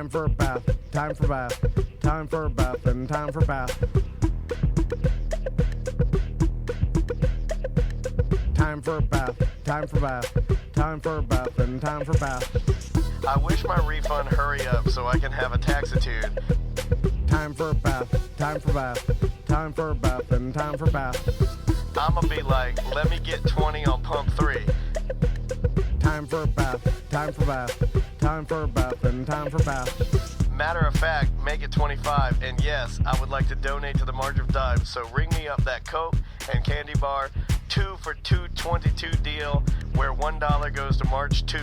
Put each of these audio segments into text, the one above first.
Time for a bath, time for bath, time for a bath, and time for bath. Time for a bath, time for bath, time for a bath, and time for bath. I wish my refund hurry up so I can have a taxitude. Time for a bath, time for bath, time for a bath, and time for bath. I'ma be like, let me get 20 on pump 3. Time for a bath, time for bath, time for a bath, and time for bath. Matter of fact, make it 25, and yes, I would like to donate to the March of Dimes, so ring me up that Coke and candy bar 2 for $2.22 deal where $1 goes to March 2.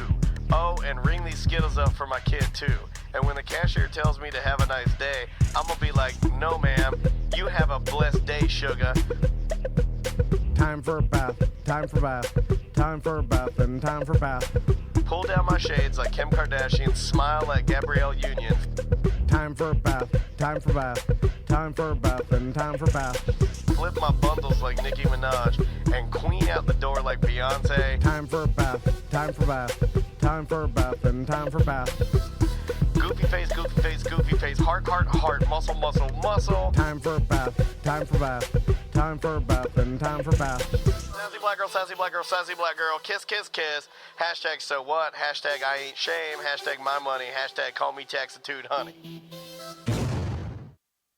Oh, and ring these Skittles up for my kid too. And when the cashier tells me to have a nice day, I'm gonna be like, no ma'am, you have a blessed day, sugar. Time for a bath, time for bath, time for a bath, and time for bath. Pull down my shades like Kim Kardashian, smile like Gabrielle Union. Time for a bath, time for bath, time for a bath, and time for bath. Flip my bundles like Nicki Minaj and queen out the door like Beyonce. Time for a bath, time for bath, time for a bath, and time for bath. Goofy face, goofy face, goofy face, heart, heart, heart, muscle, muscle, muscle. Time for a bath, time for bath, time for a bath, and time for bath. Sassy black girl, sassy black girl, sassy black girl, kiss, kiss, kiss. Hashtag so what, hashtag I ain't shame, hashtag my money, hashtag call me taxitude honey.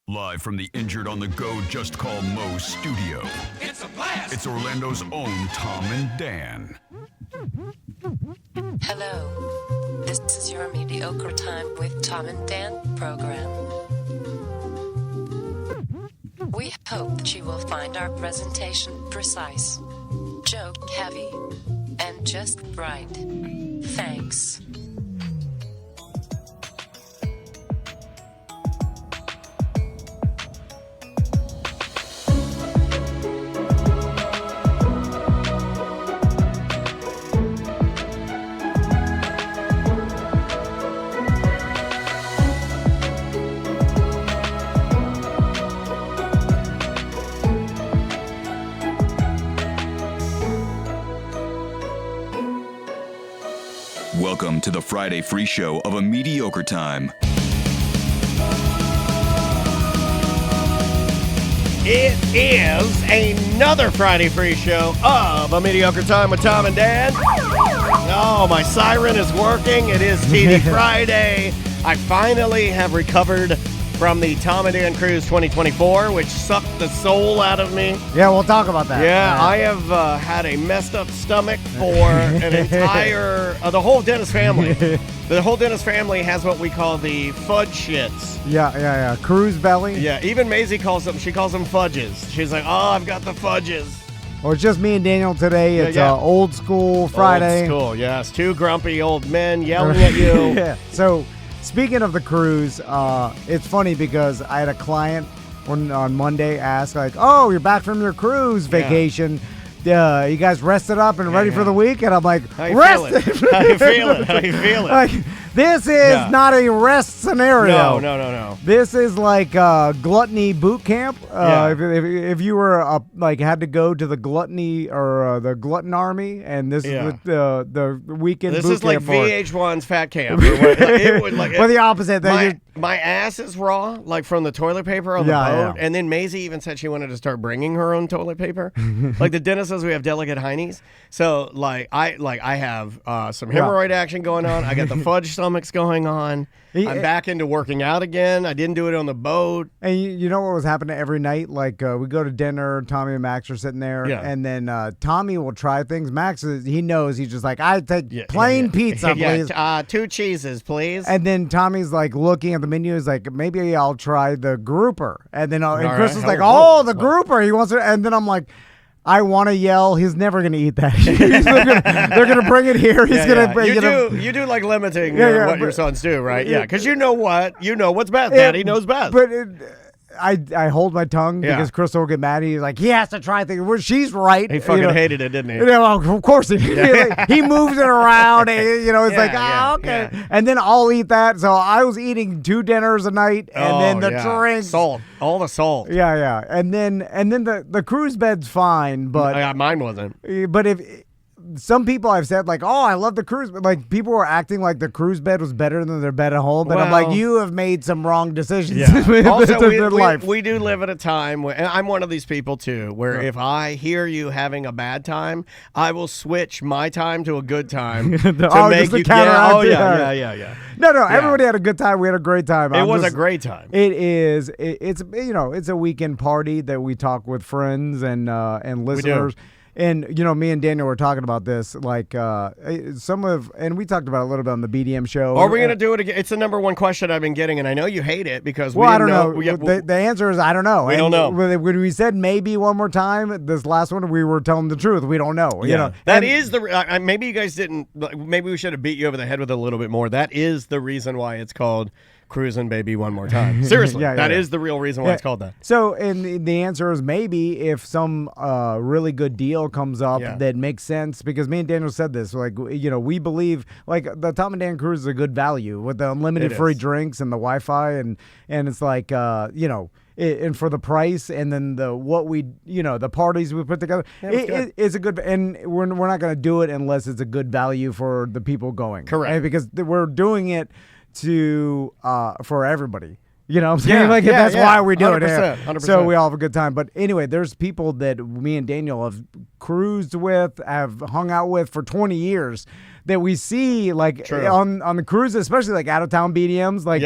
Live from the Injured on the Go Just Call Mo studio. It's a blast! It's Orlando's own Tom and Dan. Hello. This is your Mediocre Time with Tom and Dan program. We hope that you will find our presentation precise, joke heavy, and just right. Thanks. Welcome to the Friday free show of A Mediocre Time. It is another Friday free show of A Mediocre Time with Tom and Dan. Oh, my siren is working. It is TD Friday. I finally have recovered from the Tom and Dan Cruise 2024, which sucked the soul out of me. Yeah, we'll talk about that. Yeah, I have had a messed up stomach for an entire, the whole Dennis family. The whole Dennis family has what we call the fudge shits. Yeah. Cruise belly. Yeah, even Maisie calls them fudges. She's like, oh, I've got the fudges. Well, it's just me and Daniel today. It's old school Friday. Old school, yes. Two grumpy old men yelling at you. Yeah. So, speaking of the cruise, it's funny because I had a client on Monday ask, like, oh, you're back from your cruise vacation. You guys rested up and ready for the week? And I'm like, rested? How you feeling? How you feeling? Like, this is not a rest scenario. No. This is like gluttony boot camp. If you were had to go to the gluttony or the glutton army, and this is the weekend this boot is like camp. VH1's fat camp. Or the opposite. My ass is raw, like from the toilet paper on the boat. And then Maisie even said she wanted to start bringing her own toilet paper. Like the dentist says we have delicate heinies. So I have some hemorrhoid action going on. I got the fudge stomachs going on. I'm back into working out again. I didn't do it on the boat. And you know what was happening every night? Like we go to dinner, Tommy and Max are sitting there, and then Tommy will try things. Max, he knows. He's just like, I take plain pizza, please. 2 cheeses, please. And then Tommy's like looking at the menu. He's like, maybe I'll try the grouper. And then Chris is like, the grouper. He wants to. And then I'm like, I want to yell. He's never going to eat that. They're going to bring it here. He's going to bring it. You do like limiting what your sons do, right? Yeah, because you know what's best. Daddy knows best. But I hold my tongue because Crystal will get mad. He's like, he has to try things. Well, she's right. He fucking hated it, didn't he? Of course he he moves it around. It's okay. Yeah. And then I'll eat that. So I was eating 2 dinners a night, and then the drinks, salt, all the salt. Yeah. And then the cruise bed's fine, but mine wasn't. But if some people I've said like, oh, I love the cruise, but like people were acting like the cruise bed was better than their bed at home. And I'm like, you have made some wrong decisions. Yeah. Also, life. we do live at a time where, and I'm one of these people too, where if I hear you having a bad time, I will switch my time to a good time to make you counteract. Oh yeah. No, everybody had a good time. We had a great time. It was a great time. It is. It's it's a weekend party that we talk with friends and listeners. And, me and Daniel were talking about this, like and we talked about it a little bit on the BDM show. Are we going to do it again? It's the number one question I've been getting, and I know you hate it because I don't know. The answer is I don't know. We don't know. When we said maybe one more time, this last one, we were telling the truth. We don't know. Yeah. Maybe you guys didn't, maybe we should have beat you over the head with it a little bit more. That is the reason why it's called Cruising Baby One More Time. Seriously, that is the real reason why it's called that. So, and the answer is maybe if some really good deal comes up that makes sense, because me and Daniel said this, like, we believe, like, the Tom and Dan cruise is a good value with the unlimited free drinks and the Wi-Fi, and it's like, and for the price, and then the parties we put together, it's a good, and we're not going to do it unless it's a good value for the people going. Correct. Right? Because we're doing it for everybody. You know what I'm saying? That's why we do 100%, it. 100%. So we all have a good time. But anyway, there's people that me and Daniel have cruised with, have hung out with for 20 years that we see like on the cruise, especially like out of town BDMs. Like,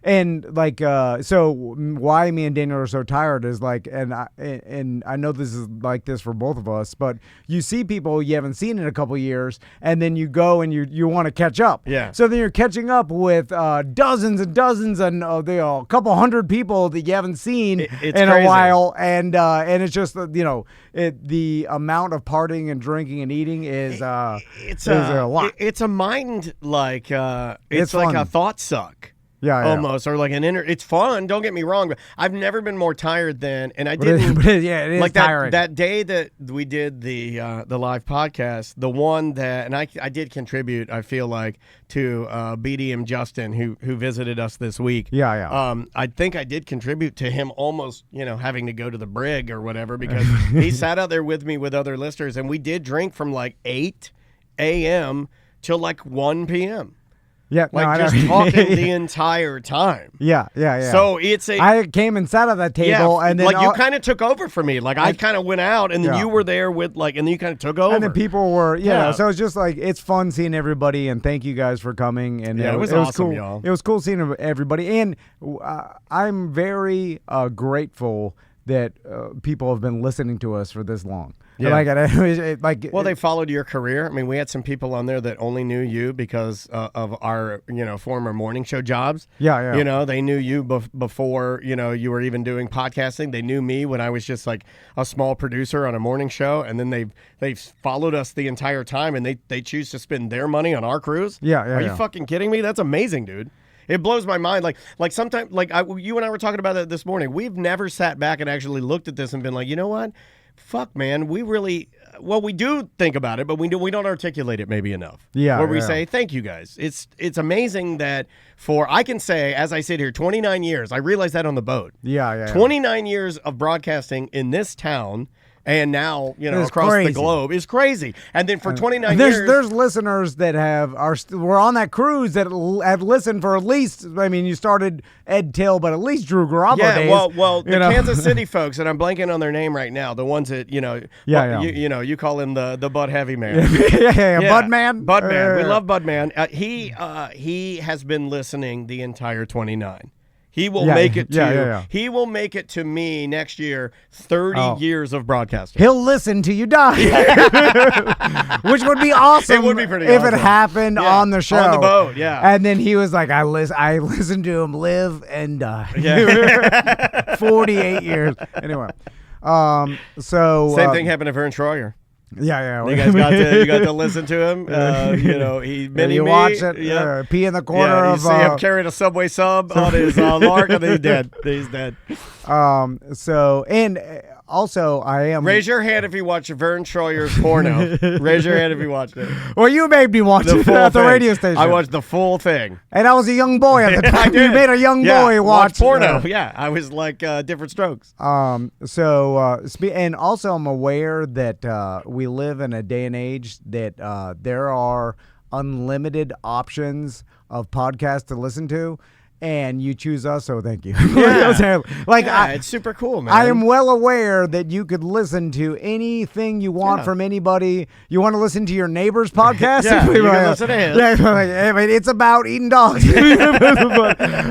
and like, so why me and Daniel are so tired is like, and I know this is like this for both of us, but you see people you haven't seen in a couple years, and then you go and you want to catch up. Yeah. So then you're catching up with dozens and dozens and a couple hundred people that you haven't seen in crazy. A while, and it's just the amount of partying and drinking and eating is a lot. It's a mind like it's fun. like a thought suck. Yeah, almost, or like it's fun. Don't get me wrong, but I've never been more tired than, and I didn't. It is like tiring. That day that we did the live podcast, the one that, and I did contribute, I feel like, to BDM Justin who visited us this week. Yeah. I think I did contribute to him almost, having to go to the brig or whatever, because he sat out there with me with other listeners, and we did drink from like 8 a.m. till like 1 p.m. Yeah, just talking the entire time. Yeah. So I came and sat at that table, and then like you kind of took over for me. Like I kind of went out, and then you were there with and then you kind of took over. And then people were So it's just like it's fun seeing everybody, and thank you guys for coming. And it was awesome, cool. Y'all. It was cool seeing everybody, and I'm very grateful that people have been listening to us for this long. Yeah. Well, they followed your career. I mean, we had some people on there that only knew you because of our, former morning show jobs. Yeah. They knew you before, you were even doing podcasting. They knew me when I was just like a small producer on a morning show, and then they've followed us the entire time, and they choose to spend their money on our cruise. Yeah. Are you fucking kidding me? That's amazing, dude. It blows my mind. Like sometimes, you and I were talking about that this morning. We've never sat back and actually looked at this and been like, you know what? Fuck, man. We really, we do think about it, but we don't articulate it maybe enough. Yeah. Where we say, thank you guys. It's amazing that I can say, as I sit here, 29 years. I realized that on the boat. Yeah. 29 years of broadcasting in this town. And now, across the globe is crazy. And then for 29 years, there's listeners that were on that cruise that have listened for at least. I mean, you started Ed Till, but at least Drew Garabo days. Well, the Kansas City folks, and I'm blanking on their name right now. The ones that you call him the Bud Heavy Man. yeah, Bud Man. Bud Man. We love Bud Man. He has been listening the entire 29. He will make it to He will make it to me next year. 30 years of broadcasting. He'll listen till you die, which would be awesome. It would be pretty if awesome. It happened on the show, on the boat. Yeah, and then he was like, I listened to him live and die. Yeah, 48 years. Anyway, so same thing happened to Vern Troyer. Yeah. You guys got to listen to him. He mini you me. watch it. Pee in the corner you of. See him carrying a Subway sub on his lark, and he's dead. He's dead. So and Also, I am. Raise your hand if you watch Vern Troyer's porno. Raise your hand if you watched it. Well, you made me watch it at the radio station. I watched the full thing. And I was a young boy at the time. You made a young boy watch porno. Yeah, I was like Different Strokes. And also I'm aware that we live in a day and age that there are unlimited options of podcasts to listen to. And you choose us, so thank you. Yeah. It's super cool, man. I am well aware that you could listen to anything you want from anybody. You want to listen to your neighbor's podcast? Yeah, you can listen to his. I mean, it's about eating dogs.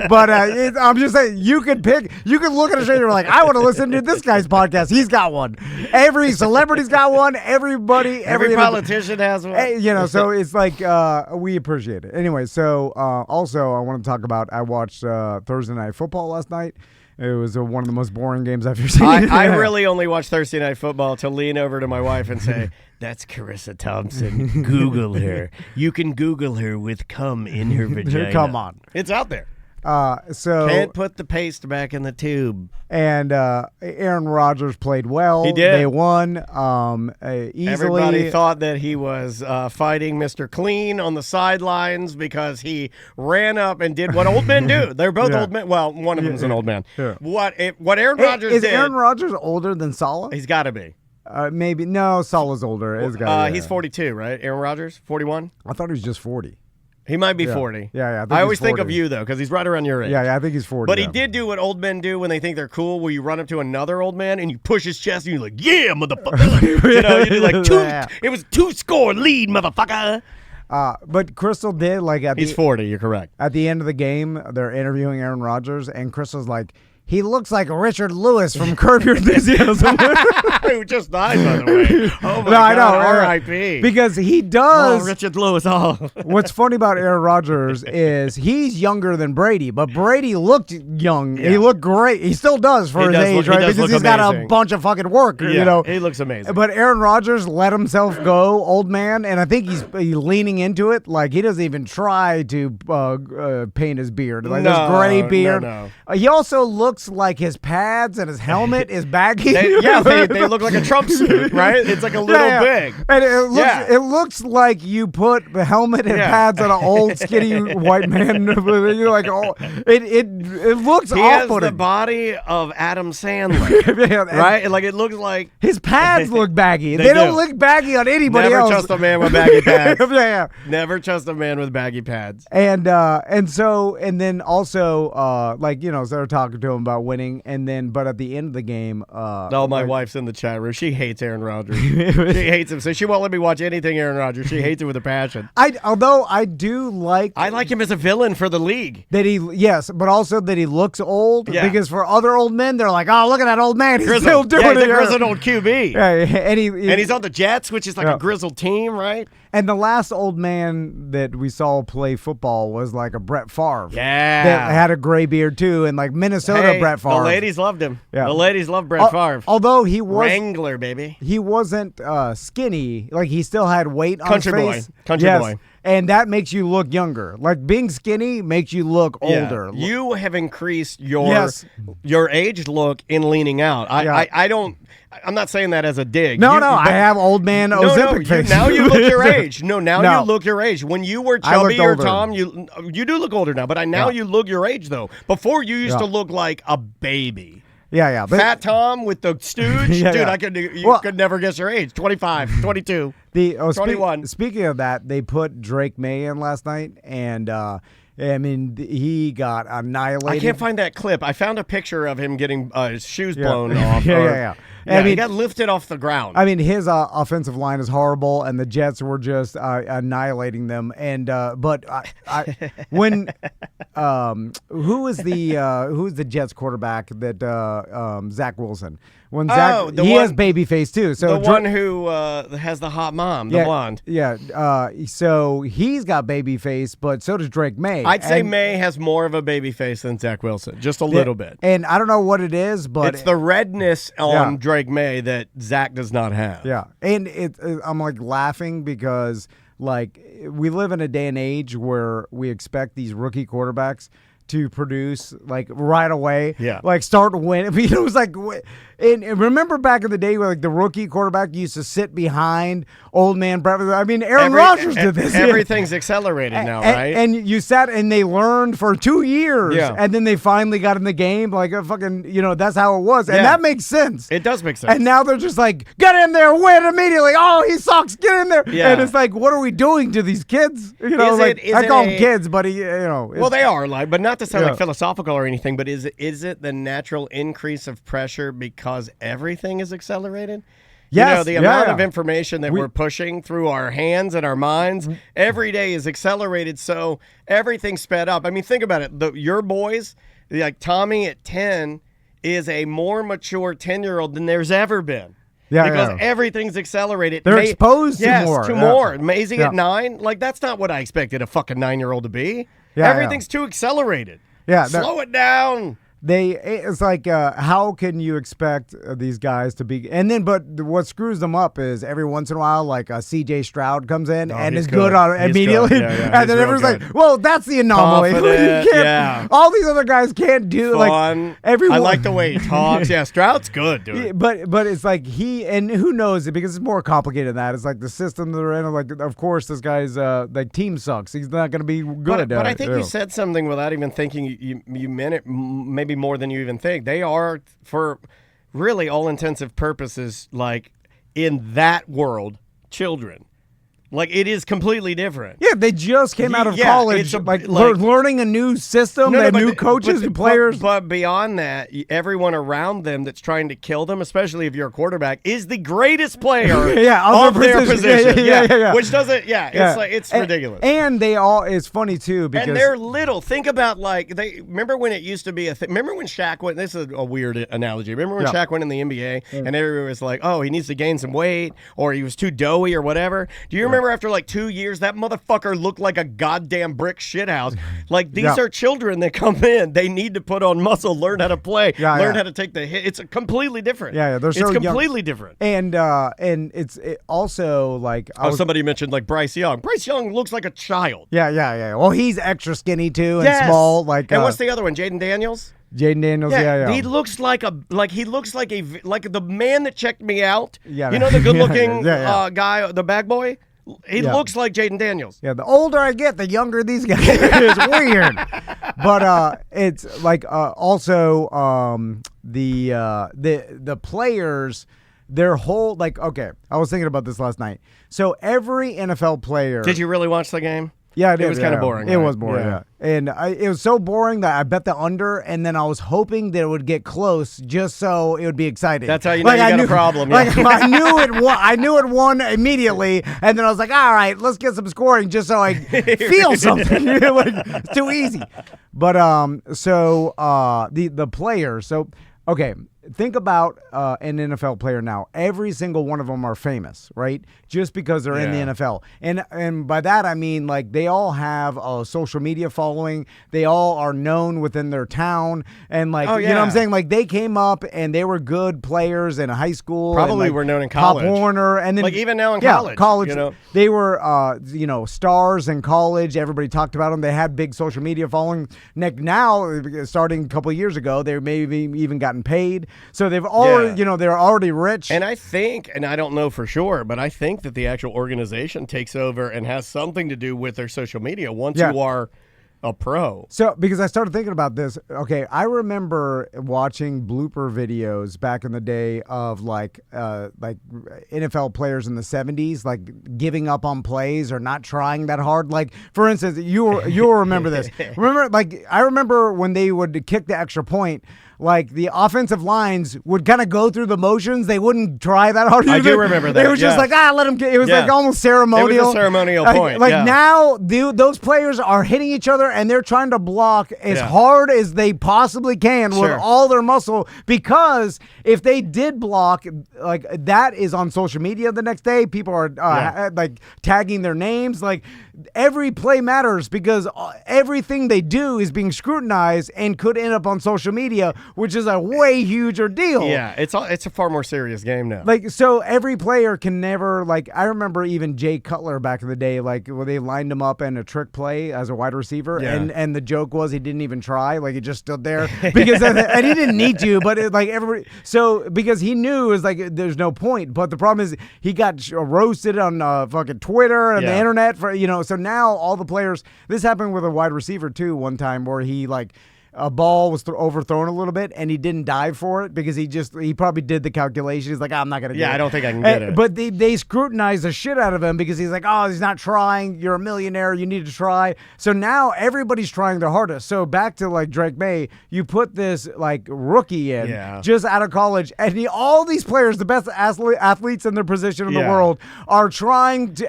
but I'm just saying, you could look at a show and you're like, I want to listen to this guy's podcast. He's got one. Every celebrity's got one. Every politician has one. So it's like, we appreciate it. Anyway, so also I want to talk about, I watched Thursday Night Football last night. It was one of the most boring games I've ever seen. I really only watch Thursday Night Football to lean over to my wife and say, that's Carissa Thompson. Google her. You can Google her with cum in her vagina. Come on. It's out there. So can't put the paste back in the tube. And Aaron Rodgers played well. He did. They won easily. Everybody thought that he was fighting Mr. Clean on the sidelines because he ran up and did what old men do. They're both old men. Well, one of them's an old man. Yeah. What Aaron Rodgers is did. Aaron Rodgers older than Saleh? He's got to be. Maybe. No, Saleh's older. He's 42, right? Aaron Rodgers, 41? I thought he was just 40. He might be 40. Yeah. I always think of you, though, because he's right around your age. Yeah, I think he's 40. But he did do what old men do when they think they're cool, where you run up to another old man and you push his chest and you're like, yeah, motherfucker. You do like it was 2-score lead, motherfucker. But Crystal did, he's 40, you're correct. At the end of the game, they're interviewing Aaron Rodgers, and Crystal's like, he looks like Richard Lewis from Curb Your Enthusiasm. Who just died, by the way. Oh, my God. I know. R.I.P. Because he does. Oh, Richard Lewis. Oh. What's funny about Aaron Rodgers is he's younger than Brady, but Brady looked young. Yeah. He looked great. He still does for his age, right? Because he's got a bunch of fucking work, he looks amazing. But Aaron Rodgers let himself go, old man, and I think he's leaning into it. Like, he doesn't even try to paint his beard. Like, this gray beard. No. He also looks like his pads and his helmet is baggy. They look like a Trump suit, right? It's like a little big. And it looks like you put the helmet and pads on an old skinny white man. You're like, it looks he awful. He has the body of Adam Sandler, right? Like, it looks like his pads look baggy. They don't look baggy on anybody else. Never trust a man with baggy pads. Yeah. Never trust a man with baggy pads. And then also they're talking to him about winning, but at the end of the game, my wife's in the chat room. She hates Aaron Rodgers. She hates him, so she won't let me watch anything Aaron Rodgers. She hates it with a passion. Although I do like, I like him as a villain for the league. But also that he looks old. Yeah. Because for other old men, they're like, oh, look at that old man. He's still doing it. He's a grizzled old QB. Yeah, and he's on the Jets, which is like a grizzled team, right? And the last old man that we saw play football was like a Brett Favre. Yeah. That had a gray beard too, and like Minnesota Brett Favre. The ladies loved him. Yeah. The ladies loved Brett Favre. Although he was Wrangler, baby. He wasn't skinny. Like, he still had weight on his face. Country boy. And that makes you look younger. Like, being skinny makes you look older. You have increased your age look in leaning out. I'm not saying that as a dig. I have old man Ozempic face. Now you look your age. You look your age. When you were chubby or Tom, you do look older now. But now you look your age, though. Before, you used to look like a baby. Yeah. Fat Tom with the stooge. Dude, I could never guess your age. 25, 22, 21. Speaking of that, they put Drake May in last night, and he got annihilated. I can't find that clip. I found a picture of him getting his shoes blown off. He got lifted off the ground. I mean, his offensive line is horrible, and the Jets were just annihilating them. And who's the Jets quarterback that Zach Wilson? When has baby face too. So one who has the hot mom, the blonde. Yeah. So he's got baby face, but so does Drake May. I'd say May has more of a baby face than Zach Wilson, just a little bit. And I don't know what it is, but it's the redness on Drake May that Zach does not have. Yeah, and I'm like laughing because like we live in a day and age where we expect these rookie quarterbacks to produce like right away. Yeah. Like start winning. It was like And remember back in the day where like the rookie quarterback used to sit behind old man Brett. I mean, Aaron Rodgers did this. Everything's accelerated now, right? And you sat and they learned for 2 years, Yeah. and then they finally got in the game. Like a fucking, that's how it was, and that makes sense. It does make sense. And now they're just like, get in there, win immediately. Oh, he sucks. Get in there. Yeah. And it's like, what are we doing to these kids? I call them kids, but well, they are but not to sound like philosophical or anything. But is it the natural increase of pressure because everything is accelerated? Yes, the amount of information that we're pushing through our hands and our minds every day is accelerated, so everything's sped up. I mean, think about it. Your boys, like Tommy at 10, is a more mature 10-year-old than there's ever been. Yeah, because everything's accelerated. They're exposed to more. To more. Maisie at 9, like that's not what I expected a fucking 9-year-old to be. Yeah, Everything's too accelerated. Yeah, slow it down. It's like, how can you expect these guys to be? And then, but what screws them up is every once in a while, like C.J. Stroud comes in and is good on immediately, and then everyone's like, "Well, that's the anomaly." All these other guys can't do fun. Like I like the way he talks. Yeah, Stroud's good, dude. But it's like and who knows it because it's more complicated than that. It's like the system they're in. Like, of course, this guy's like team sucks. He's not going to be good. But I think you said something without even thinking. You meant it. Maybe more than you even think. They are, for really all intensive purposes, like in that world, children. Like it is completely different. Yeah, they just came out of college, learning a new system, new coaches and players. But beyond that, everyone around them that's trying to kill them, especially if you're a quarterback, is the greatest player of their position. Yeah. Which doesn't. It's ridiculous. And they all. It's funny too because they're little. Think about remember when it used to be a thing. Remember when Shaq went? This is a weird analogy. Remember when Shaq went in the NBA and everyone was like, "Oh, he needs to gain some weight," or he was too doughy or whatever. Do you remember after like 2 years, that motherfucker looked like a goddamn brick shithouse. Like these are children that come in. They need to put on muscle, learn how to play, learn how to take the hit. It's completely different. Yeah, they're so It's completely different. And it's also like somebody mentioned like Bryce Young. Bryce Young looks like a child. Yeah. Well, he's extra skinny too and small. Like, and what's the other one? Jaden Daniels. Jaden Daniels, yeah. He looks like the man that checked me out. Yeah, you know the good-looking guy, the bag boy. He looks like Jaden Daniels. Yeah, the older I get, the younger these guys. It's weird, but it's like also the players. Their whole okay. I was thinking about this last night. So every NFL player. Did you really watch the game? Yeah, I did. It was kind of boring. It was boring, yeah. And it was so boring that I bet the under, and then I was hoping that it would get close just so it would be exciting. That's how you know you got a problem. Like, I knew it won immediately, and then I was like, all right, let's get some scoring just so I feel something. It's too easy. But the players, okay, think about an NFL player now. Every single one of them are famous, right? Just because they're in the NFL. And by that, I mean, like, they all have a social media following. They all are known within their town. And, like, you know what I'm saying? Like, they came up and they were good players in high school. Probably were known in college. Pop Warner. And then, like, even now in college. College. You know? They were, stars in college. Everybody talked about them. They had big social media following. Now, starting a couple of years ago, they maybe even gotten paid. So they've already, they're already rich. And I think, and I don't know for sure, but I think that the actual organization takes over and has something to do with their social media once you are a pro. So, because I started thinking about this, okay, I remember watching blooper videos back in the day of like NFL players in the 70s, like giving up on plays or not trying that hard. Like, for instance, you'll remember this. I remember when they would kick the extra point, like the offensive lines would kind of go through the motions. They wouldn't try that hard. I do remember that. They were just like, let them get. It was like almost ceremonial. It was a ceremonial point. Now, those players are hitting each other and they're trying to block as hard as they possibly can with all their muscle. Because if they did block, like that is on social media the next day. People are like tagging their names. Like every play matters because everything they do is being scrutinized and could end up on social media. which is a way huger deal. Yeah, it's a far more serious game now. Like, so every player can never, like, I remember even Jay Cutler back in the day, like, where they lined him up in a trick play as a wide receiver, and the joke was he didn't even try, like, he just stood there, because and he didn't need to, but like, everybody, so, because he knew, it was like, there's no point, but the problem is, he got roasted on fucking Twitter and the internet, for, so now all the players, this happened with a wide receiver, too, one time, where he, like, a ball was overthrown a little bit, and he didn't dive for it because he probably did the calculation. He's like, I'm not going to get it. Yeah, I don't think I can get it. But they scrutinized the shit out of him because he's like, oh, he's not trying. You're a millionaire. You need to try. So now everybody's trying their hardest. So back to, like, Drake May, you put this, like, rookie in just out of college, and all these players, the best athletes in their position in the world, are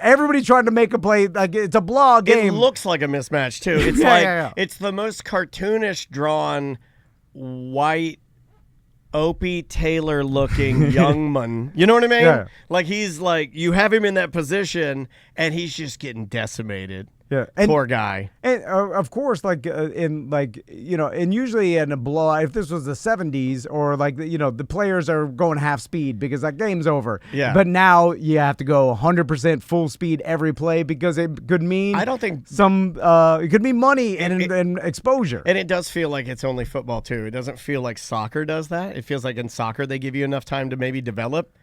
everybody's trying to make a play. Like, it's a blog game. It looks like a mismatch, too. It's it's the most cartoonish drawn white Opie Taylor looking young man. You know what I mean? Yeah. Like, he's like, you have him in that position and he's just getting decimated. Yeah, poor guy. And of course, and usually in a blowout, if this was the 70s or the players are going half speed because that game's over. Yeah. But now you have to go 100% full speed every play because it could mean I don't think it could mean money and exposure. And it does feel like it's only football too. It doesn't feel like soccer does that. It feels like in soccer they give you enough time to maybe develop.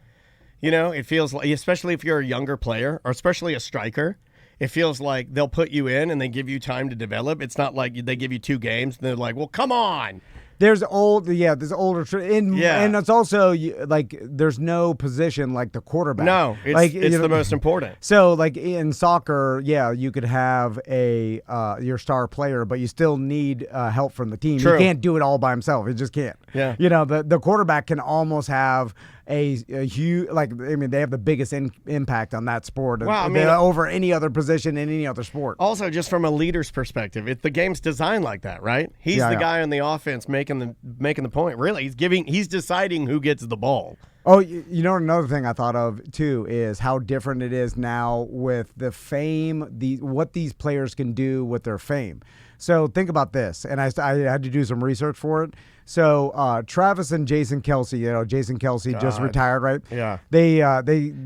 It feels like, especially if you're a younger player or especially a striker. It feels like they'll put you in and they give you time to develop. It's not like they give you 2 games and they're like, well, come on. There's older, and it's also like there's no position like the quarterback. No, it's the most important. So like in soccer, you could have your star player, but you still need help from the team. True. You can't do it all by himself. You just can't. Yeah. The quarterback can almost have a huge, they have the biggest impact on that sport over any other position in any other sport. Also, just from a leader's perspective, the game's designed like that, right? He's the guy on the offense making the point. Really, he's deciding who gets the ball. Oh, another thing I thought of too is how different it is now with the fame, what these players can do with their fame. So think about this, and I had to do some research for it. So Travis and Jason Kelce, Jason Kelce just retired, right? Yeah. They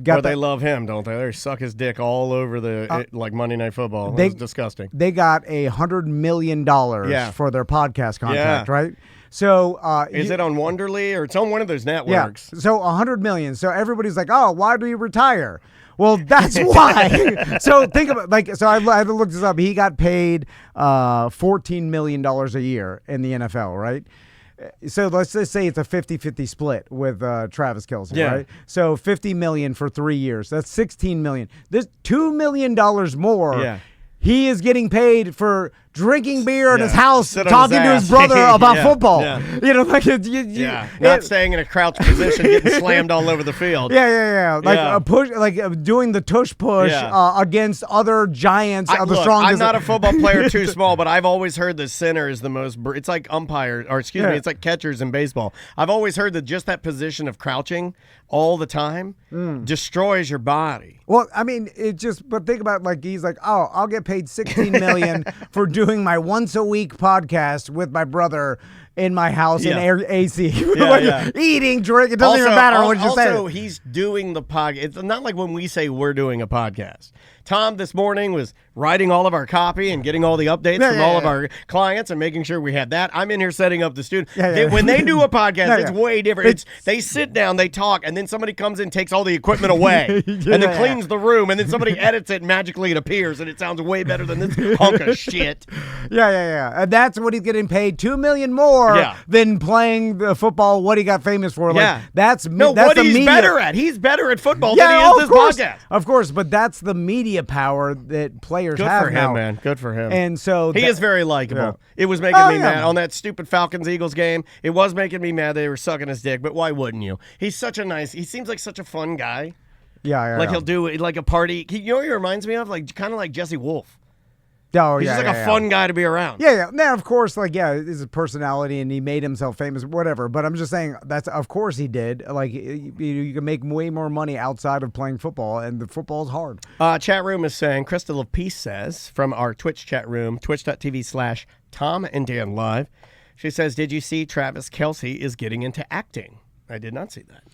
got. They love him, don't they? They suck his dick all over like Monday Night Football. It's disgusting. They got $100 million for their podcast contract, right? So is it on Wonderly or it's on one of those networks? Yeah. So $100 million. So everybody's like, oh, why do you retire? Well, that's why. So think about so I had to look this up. He got paid $14 million a year in the NFL, right? So let's just say it's a 50-50 split with Travis Kelce, right? So $50 million for 3 years. That's $16 million. There's $2 million more. Yeah. He is getting paid for drinking beer in his house, talking to his brother about football. Yeah. Not staying in a crouch position, getting slammed all over the field. A push, doing the tush push against other giants of the strongest. I'm not a football player too small, but I've always heard the center is the most. It's like it's like catchers in baseball. I've always heard that just that position of crouching all the time destroys your body. Well, I mean, but think about he's like, oh, I'll get paid $16 million for doing my once a week podcast with my brother in my house in AC. Eating, drink, it doesn't even matter what you say. Also, he's doing the podcast. It's not like when we say we're doing a podcast. Tom this morning was writing all of our copy and getting all the updates from all of our clients and making sure we had that. I'm in here setting up the studio. When they do a podcast, it's way different. They sit down, they talk, and then somebody comes in, takes all the equipment away, and then cleans the room, and then somebody edits it, and magically it appears, and it sounds way better than this hunk of shit. And that's what he's getting paid, $2 million more than playing the football, what he got famous for. That's what he's better at. He's better at football than he is this podcast. Of course, but that's the media power that players have. Good for him, man. Good for him. And so he is very likable. Yeah. It was making me mad on that stupid Falcons-Eagles game. It was making me mad they were sucking his dick, but why wouldn't you? He seems like such a fun guy. He'll do like a party. You know what he reminds me of? Kind of like Jesse Wolf. Oh, he's just like a fun guy to be around. Now, of course, his personality, and he made himself famous, whatever. But I'm just saying of course he did. You can make way more money outside of playing football, and the football's hard. Chat room is saying, Crystal of Peace says, from our Twitch chat room, twitch.tv/Tom and Dan Live, She says, did you see Travis Kelce is getting into acting? I did not see that.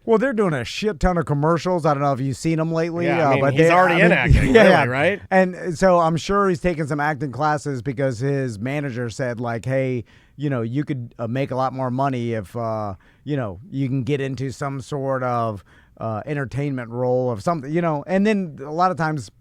Well, they're doing a shit ton of commercials. I don't know if you've seen them lately. Yeah, I mean, but he's already in acting, really, right? And so I'm sure he's taking some acting classes because his manager said, like, hey, you could make a lot more money if, you can get into some sort of entertainment role of something, And then a lot of times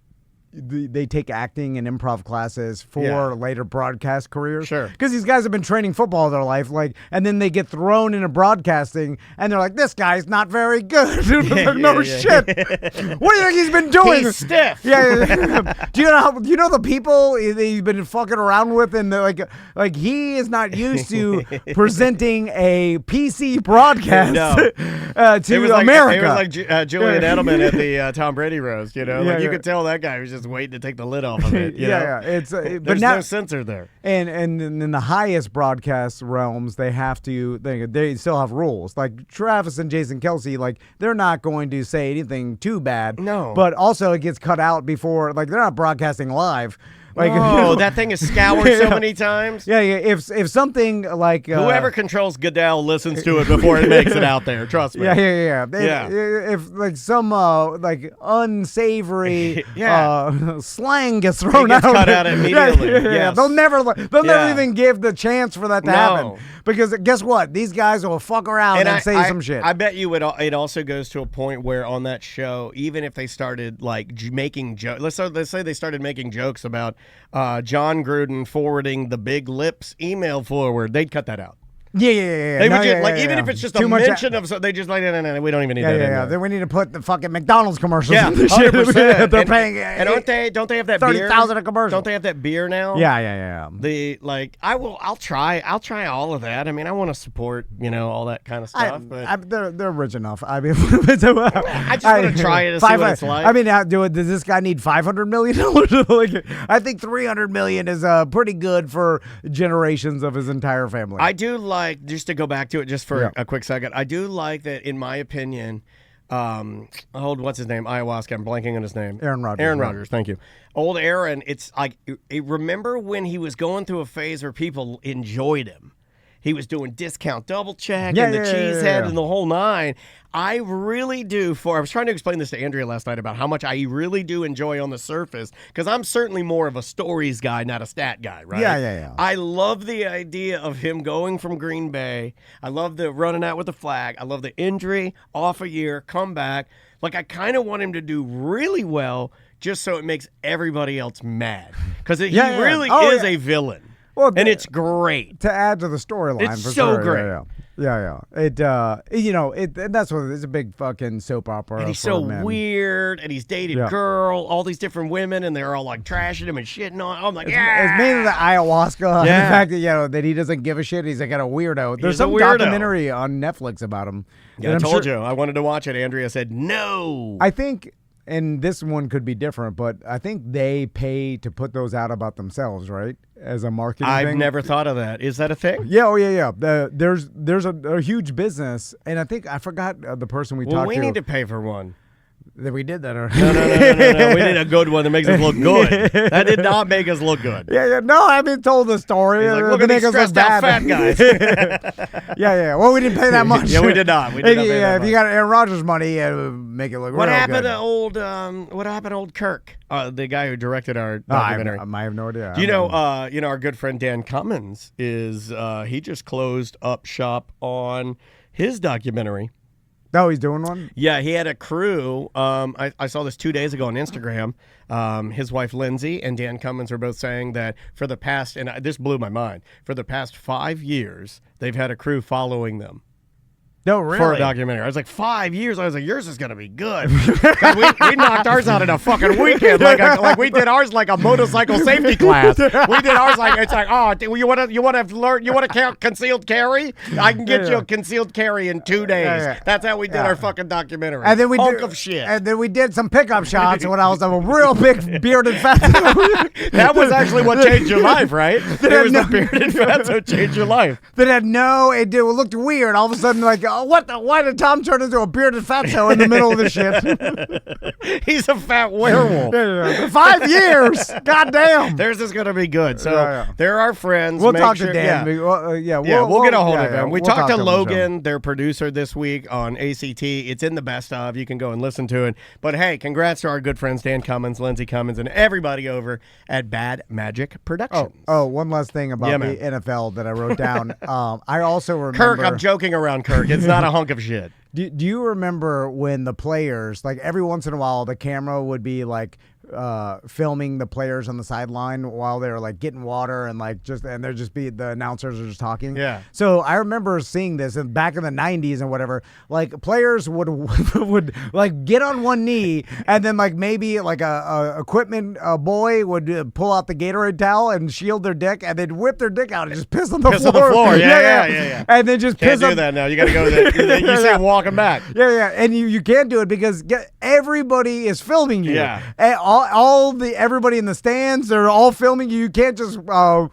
they take acting and improv classes for later broadcast careers. Sure. Because these guys have been training football their life, and then they get thrown into broadcasting, and they're like, this guy's not very good. Shit. What do you think he's been doing? He's stiff. Yeah. Do you know the people he's been fucking around with, and like he is not used to presenting a PC broadcast to America. It was like Julian Edelman at the Tom Brady roast. You could tell that guy was just waiting to take the lid off of it. It's there's no censor there. And in the highest broadcast realms, they have to. They still have rules. Like Travis and Jason Kelce, like they're not going to say anything too bad. No. But also, it gets cut out before. Like they're not broadcasting live. Like, that thing is scoured so many times. Yeah. If something like whoever controls Goodell listens to it before it makes it out there. Trust me. Yeah. If like some like unsavory slang gets thrown out, cut out immediately. Yes. They'll never even give the chance for that to happen. Because guess what? These guys will fuck around and say some shit. I bet you it also goes to a point where on that show, even if they started like making jokes, let's say they started making jokes about John Gruden forwarding the Big Lips email forward, they'd cut that out. Yeah. They would just even if it's just a mention of something, they just like, no, we don't even need that. Yeah. Then we need to put the fucking McDonald's commercials. Yeah, in the 100%. They're paying. And don't they have that 30,000 a commercial? Don't they have that beer now? Yeah. I'll try all of that. I mean, I want to support all that kind of stuff. But they're rich enough. I mean, I just want to try it and see what it's like. I mean, does this guy need $500 million? I think $300 million is pretty good for generations of his entire family. I do like, just to go back to it just for a quick second, I do like that, in my opinion, what's his name? Ayahuasca, I'm blanking on his name. Aaron Rodgers, thank you. Old Aaron, it's like, remember when he was going through a phase where people enjoyed him? He was doing discount double check and the cheesehead and the whole nine. I really do. I was trying to explain this to Andrea last night about how much I really do enjoy on the surface, because I'm certainly more of a stories guy, not a stat guy, right? Yeah. I love the idea of him going from Green Bay. I love the running out with the flag. I love the injury, off a year, come back. Like, I kind of want him to do really well just so it makes everybody else mad, because he really is a villain. Well, and it's great to add to the storyline. It's for so sure. great. Yeah. And that's what it's a big fucking soap opera. And he's so weird, and he's dated girl, all these different women, and they're all like trashing him and shitting on. I'm like, it's mainly the ayahuasca. And the fact that that he doesn't give a shit. He's like a weirdo. There's some documentary on Netflix about him. Yeah, I told you I wanted to watch it. Andrea said no. I think. And this one could be different, but I think they pay to put those out about themselves, right? As a marketing thing. I've never thought of that. Is that a thing? Yeah. There's a huge business, and I think I forgot the person we talked to. Well, we need to pay for one. That we did that. No. We need a good one that makes us look good. That did not make us look good. Yeah. No, I mean, told the story. He's like, look at these stressed out fat guys. Yeah. Well, we didn't pay that much. Yeah, we did not. If you got Aaron Rodgers money, make it look what real happened good. to What happened to old Kirk? The guy who directed our documentary. I have no idea. Do you know our good friend Dan Cummins is he just closed up shop on his documentary. Oh, he's doing one? Yeah, he had a crew. I saw this 2 days ago on Instagram. His wife, Lindsay, and Dan Cummins are both saying that for the past, and this blew my mind, for the past 5 years, they've had a crew following them. No, really? For a documentary. I was like, 5 years? I was like, yours is going to be good. God, we knocked ours out in a fucking weekend. Like we did ours like a motorcycle safety class. We did ours like, it's like, oh, you want to count concealed carry? I can get you a concealed carry in 2 days. Yeah. That's how we did our fucking documentary. And then of shit. And then we did some pickup shots when I was a real big bearded fatso. That was actually what changed your life, right? It was the bearded fatso changed your life. That had it looked weird. All of a sudden, like, Why did Tom turn into a bearded fatso in the middle of the shit? He's a fat werewolf. For 5 years. God damn. Theirs is going to be good. So they're our friends. We'll talk to Dan. We'll get a hold of him. We talked to him, Logan, their producer, this week on ACT. It's in the best of. You can go and listen to it. But hey, congrats to our good friends Dan Cummins, Lindsey Cummins, and everybody over at Bad Magic Productions. Oh, one last thing about the NFL that I wrote down. I also remember. Kirk, I'm joking around, Kirk. It's not a hunk of shit. Do you remember when the players, like every once in a while, the camera would be like filming the players on the sideline while they were like getting water and like and there'd just be the announcers are just talking. Yeah. So I remember seeing this and back in the 90s and whatever, like players would like get on one knee and then like maybe like a equipment boy would pull out the Gatorade towel and shield their dick and they'd whip their dick out and just piss on the floor. On the floor. Yeah. And then just can't piss do that now. You got to go there. You see them walking back. Yeah. And you can't do it because everybody is filming you. Yeah. And everybody in the stands, they're all filming you. You can't just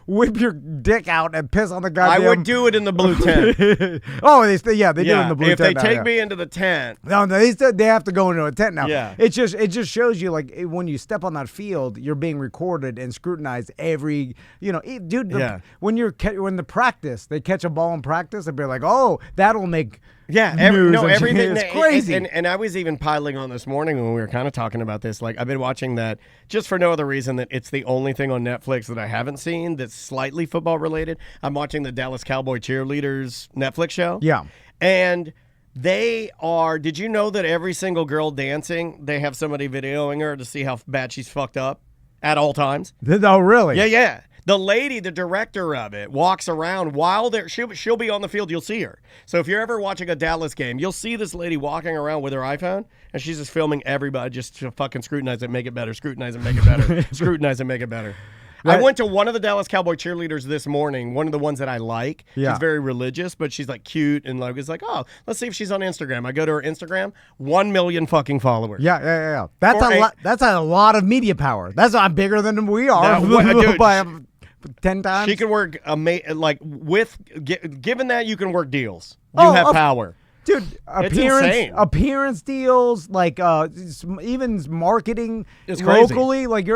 whip your dick out and piss on the goddamn. I would do it in the blue tent. They do it in the blue tent. If they take me into the tent. No, they have to go into a tent now. Yeah. It just shows you like when you step on that field, you're being recorded and scrutinized every, dude. When the practice, they catch a ball in practice, they'd be like, oh, that'll make. Yeah, everything. It's crazy. And I was even piling on this morning when we were kind of talking about this. Like, I've been watching that just for no other reason that it's the only thing on Netflix that I haven't seen that's slightly football related. I'm watching the Dallas Cowboy Cheerleaders Netflix show. Yeah. And they are, did you know that every single girl dancing, they have somebody videoing her to see how bad she's fucked up at all times? Oh, really? Yeah. The lady, the director of it, walks around while she'll be on the field. You'll see her. So if you're ever watching a Dallas game, you'll see this lady walking around with her iPhone, and she's just filming everybody just to fucking scrutinize it, make it better, scrutinize it, make it better, scrutinize it, make it better. I went to one of the Dallas Cowboy cheerleaders this morning, one of the ones that I like. Yeah. She's very religious, but she's like cute, and like it's like, oh, let's see if she's on Instagram. I go to her Instagram, 1 million fucking followers. Yeah. That's a lot of media power. That's not bigger than we are. Dude, by 10 times. She can work given that you can work deals. You have power. Dude, insane. appearance deals, like even marketing it's crazy. Locally, like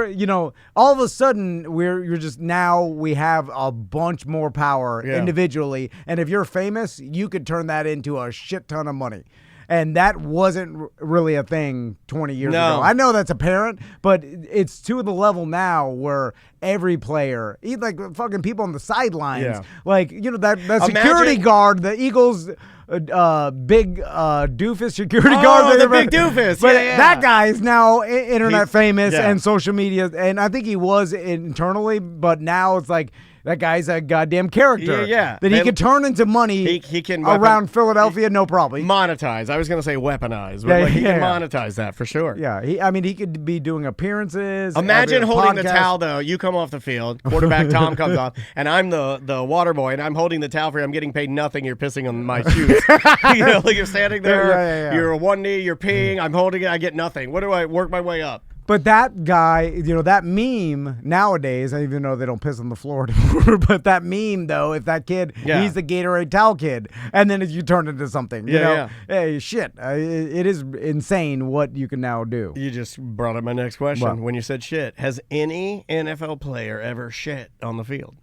all of a sudden we have a bunch more power individually, and if you're famous, you could turn that into a shit ton of money. And that wasn't really a thing 20 years ago. I know that's apparent, but it's to the level now where every player, even like fucking people on the sidelines, like that security guard, the Eagles. Big doofus security guard. The big doofus. But that guy is now internet famous and social media, and I think he was internally, but now it's like that guy's a goddamn character. That he can turn into money. He can around Philadelphia, no problem. Monetize. I was going to say weaponize, but he can monetize that for sure. Yeah, he could be doing appearances. Imagine holding the towel though. You come off the field, quarterback Tom comes off, and I'm the water boy, and I'm holding the towel for you. I'm getting paid nothing. You're pissing on my shoes. Like you're standing there. You're one knee. You're peeing. I'm holding it. I get nothing. What do I work my way up? But that guy, that meme nowadays, even though they don't piss on the floor anymore, but that meme, though, if that kid, he's the Gatorade towel kid, and then you turn into something, hey, shit, it is insane what you can now do. You just brought up my next question. What? When you said shit, has any NFL player ever shit on the field?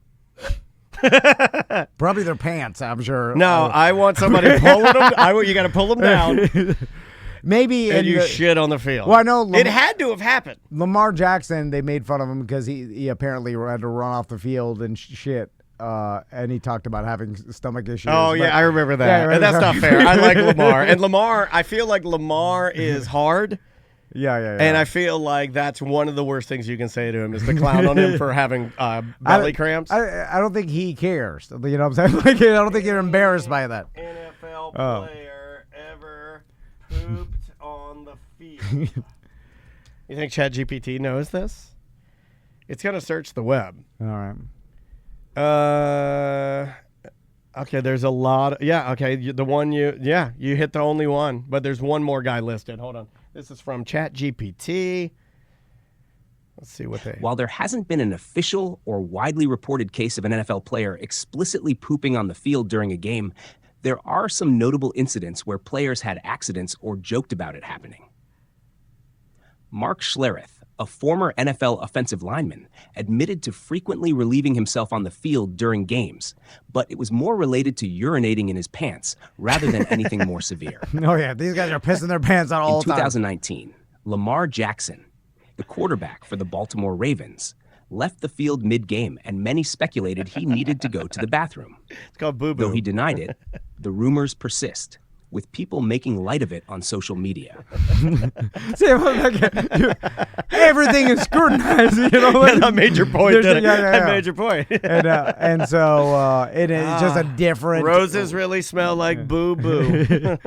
Probably their pants, I'm sure. No, I want somebody pulling them. You got to pull them down. Maybe and you shit on the field. Well, I know it had to have happened. Lamar Jackson, they made fun of him because he apparently had to run off the field and shit. And he talked about having stomach issues. Oh, I remember that. And that's not fair. I like Lamar. And Lamar, I feel like Lamar is hard. Yeah. And I feel like that's one of the worst things you can say to him is to clown on him for having belly cramps. I don't think he cares. You know what I'm saying? Like, I don't think you're embarrassed by that. NFL player ever pooped on the field. You think ChatGPT knows this? It's going to search the web. All right. Okay, there's a lot. The one you hit the only one, but there's one more guy listed. Hold on. This is from ChatGPT. Let's see what they... While there hasn't been an official or widely reported case of an NFL player explicitly pooping on the field during a game, there are some notable incidents where players had accidents or joked about it happening. Mark Schlereth, a former NFL offensive lineman, admitted to frequently relieving himself on the field during games, but it was more related to urinating in his pants rather than anything more severe. Oh, yeah, these guys are pissing their pants out all the time. In 2019, Lamar Jackson, the quarterback for the Baltimore Ravens, left the field mid-game, and many speculated he needed to go to the bathroom. It's called boo-boo. Though he denied it, the rumors persist, with people making light of it on social media. See, everything is scrutinized. You know, I made your point. I made your point. And so it is just a different. Roses really smell like boo-boo.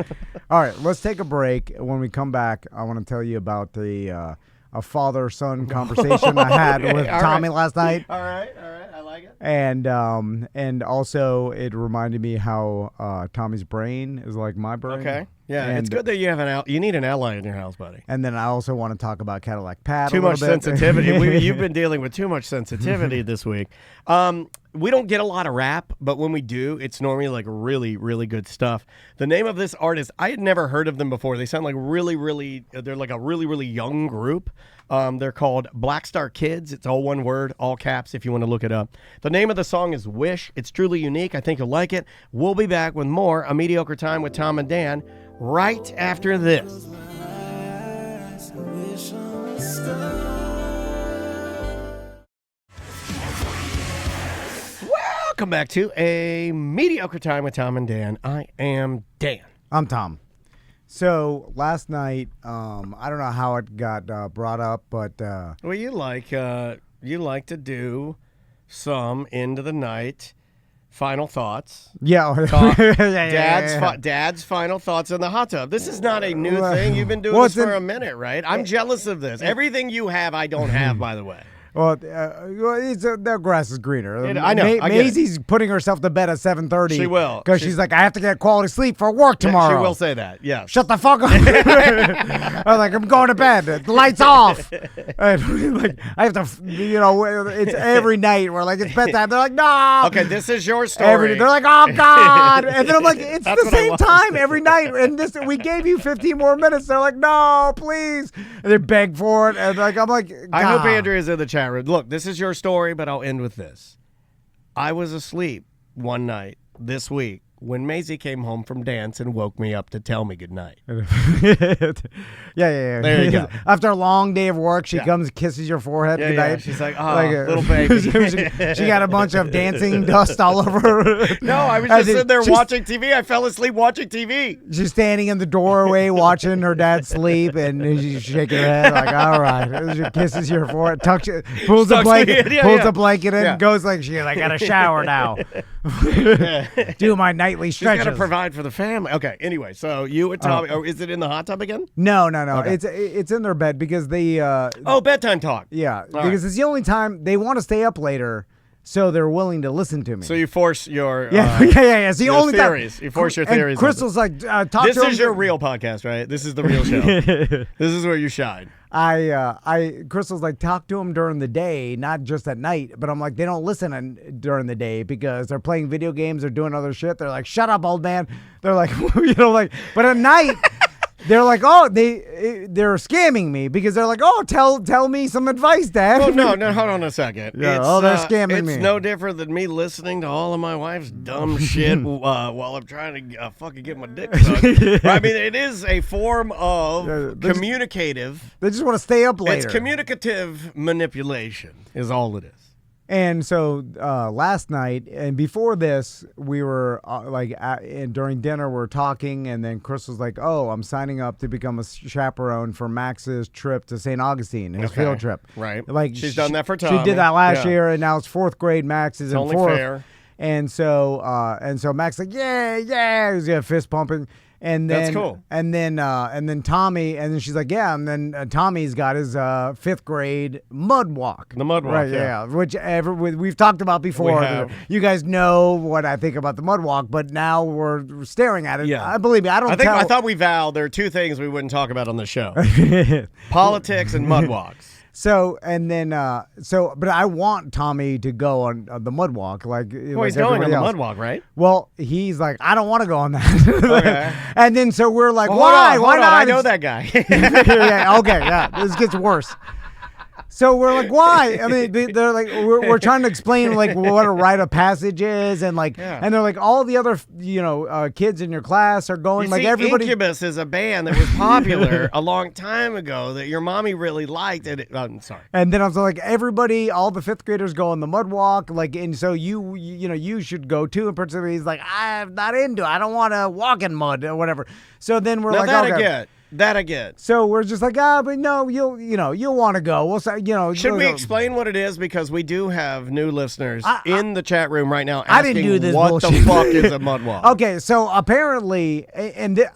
All right, let's take a break. When we come back, I want to tell you about the a father-son conversation I had with Tommy last night. All right, I like it. And also it reminded me how Tommy's brain is like my brain. Okay. Yeah, and it's good that you have you need an ally in your house, buddy. And then I also want to talk about Cadillac Pat. Too much sensitivity. You've been dealing with too much sensitivity this week. We don't get a lot of rap, but when we do, it's normally like really, really good stuff. The name of this artist, I had never heard of them before. They sound like they're like a really, really young group. They're called Black Star Kids. It's all one word, all caps if you want to look it up. The name of the song is Wish. It's truly unique. I think you'll like it. We'll be back with more A Mediocre Time with Tom and Dan right after this. Welcome back to A Mediocre Time with Tom and Dan. I am Dan. I'm Tom. So last night, I don't know how it got brought up, but well, you like to do some into the night final thoughts. Yeah, Dad's final thoughts in the hot tub. This is not a new thing. You've been doing this for a minute, right? I'm jealous of this. Everything you have, I don't have, by the way. Well, the grass is greener. I know. Maisie's putting herself to bed at 7:30. She will. Because she's like, I have to get quality sleep for work tomorrow. She will say that, yes. Shut the fuck up. I'm like, I'm going to bed. The lights off. And, like, I have to, it's every night. We're like, it's bedtime. They're like, no. Okay, this is your story. They're like, oh, God. And then I'm like, it's the same time every night. And we gave you 15 more minutes. They're like, no, please. And they beg for it. And I'm like, God. I hope Andrea's in the chat. Look, this is your story, but I'll end with this. I was asleep one night this week when Maisie came home from dance and woke me up to tell me goodnight. Yeah. There you go. After a long day of work, she comes, kisses your forehead goodnight. Yeah. She's like, little baby. she got a bunch of dancing dust all over her. No, I was just sitting there watching TV. I fell asleep watching TV. She's standing in the doorway watching her dad sleep, and she's shaking her head like, all right. She kisses your forehead, pulls the blanket in, goes like, I got a shower now. Do my nightly stretches. She's got to provide for the family. Okay, anyway, so you and Tommy, is it in the hot tub again? No. Okay. It's in their bed because they... bedtime talk. Yeah, because it's the only time they want to stay up later, so they're willing to listen to me. So you force your... Yeah. It's the only theories. You force your theories. And Crystal's like, talk to him. This is your real podcast, right? This is the real show. This is where you shine. Crystal's like, talk to them during the day, not just at night. But I'm like, they don't listen during the day because they're playing video games or doing other shit. They're like, shut up, old man. They're like, but at night, they're like, oh, they're scamming me because they're like, oh, tell me some advice, Dad. Oh, no, hold on a second. Yeah, they're scamming me. It's no different than me listening to all of my wife's dumb shit while I'm trying to fucking get my dick sucked. I mean, it is a form of communicative. They just want to stay up later. It's communicative manipulation is all it is. And so last night and before this, we were during dinner, we're talking, and then Chris was like, "Oh, I'm signing up to become a chaperone for Max's trip to St. Augustine, his field trip." Right. Like she's done that for Tommy. She did that last year, and now it's fourth grade. Max is in only fourth. Fair. And so Max like, yeah, he's got fist pumping. And then, that's cool. And then Tommy, and then she's like, yeah. And then Tommy's got his fifth grade mud walk. The mud walk, right? Yeah, which we've talked about before. You guys know what I think about the mud walk, but now we're staring at it. Yeah, I believe me. I thought we vowed there are two things we wouldn't talk about on the show: politics and mud walks. So and then but I want Tommy to go on the mud walk like. Well, he's going on the mud walk, right? Well, he's like, I don't want to go on that. Okay. And then so we're like, Well, why? Hold Why on. not? I know that guy. Yeah, okay, yeah. This gets worse. So we're like, why? I mean, they're like, we're trying to explain like what a rite of passage is, and like, and they're like, all the other kids in your class are going. You like see, everybody. Incubus is a band that was popular a long time ago that your mommy really liked. I'm sorry. And then I was like, everybody, all the fifth graders go on the mud walk, like, and so you should go too. And particularly, he's like, I'm not into it. I don't want to walk in mud or whatever. So then we're like, okay. That I get. So we're just like, but no, you'll want to go. We'll say, Should we explain what it is, because we do have new listeners in the chat room right now I asking didn't do this what bullshit. the fuck is a mud walk. Okay, so apparently, and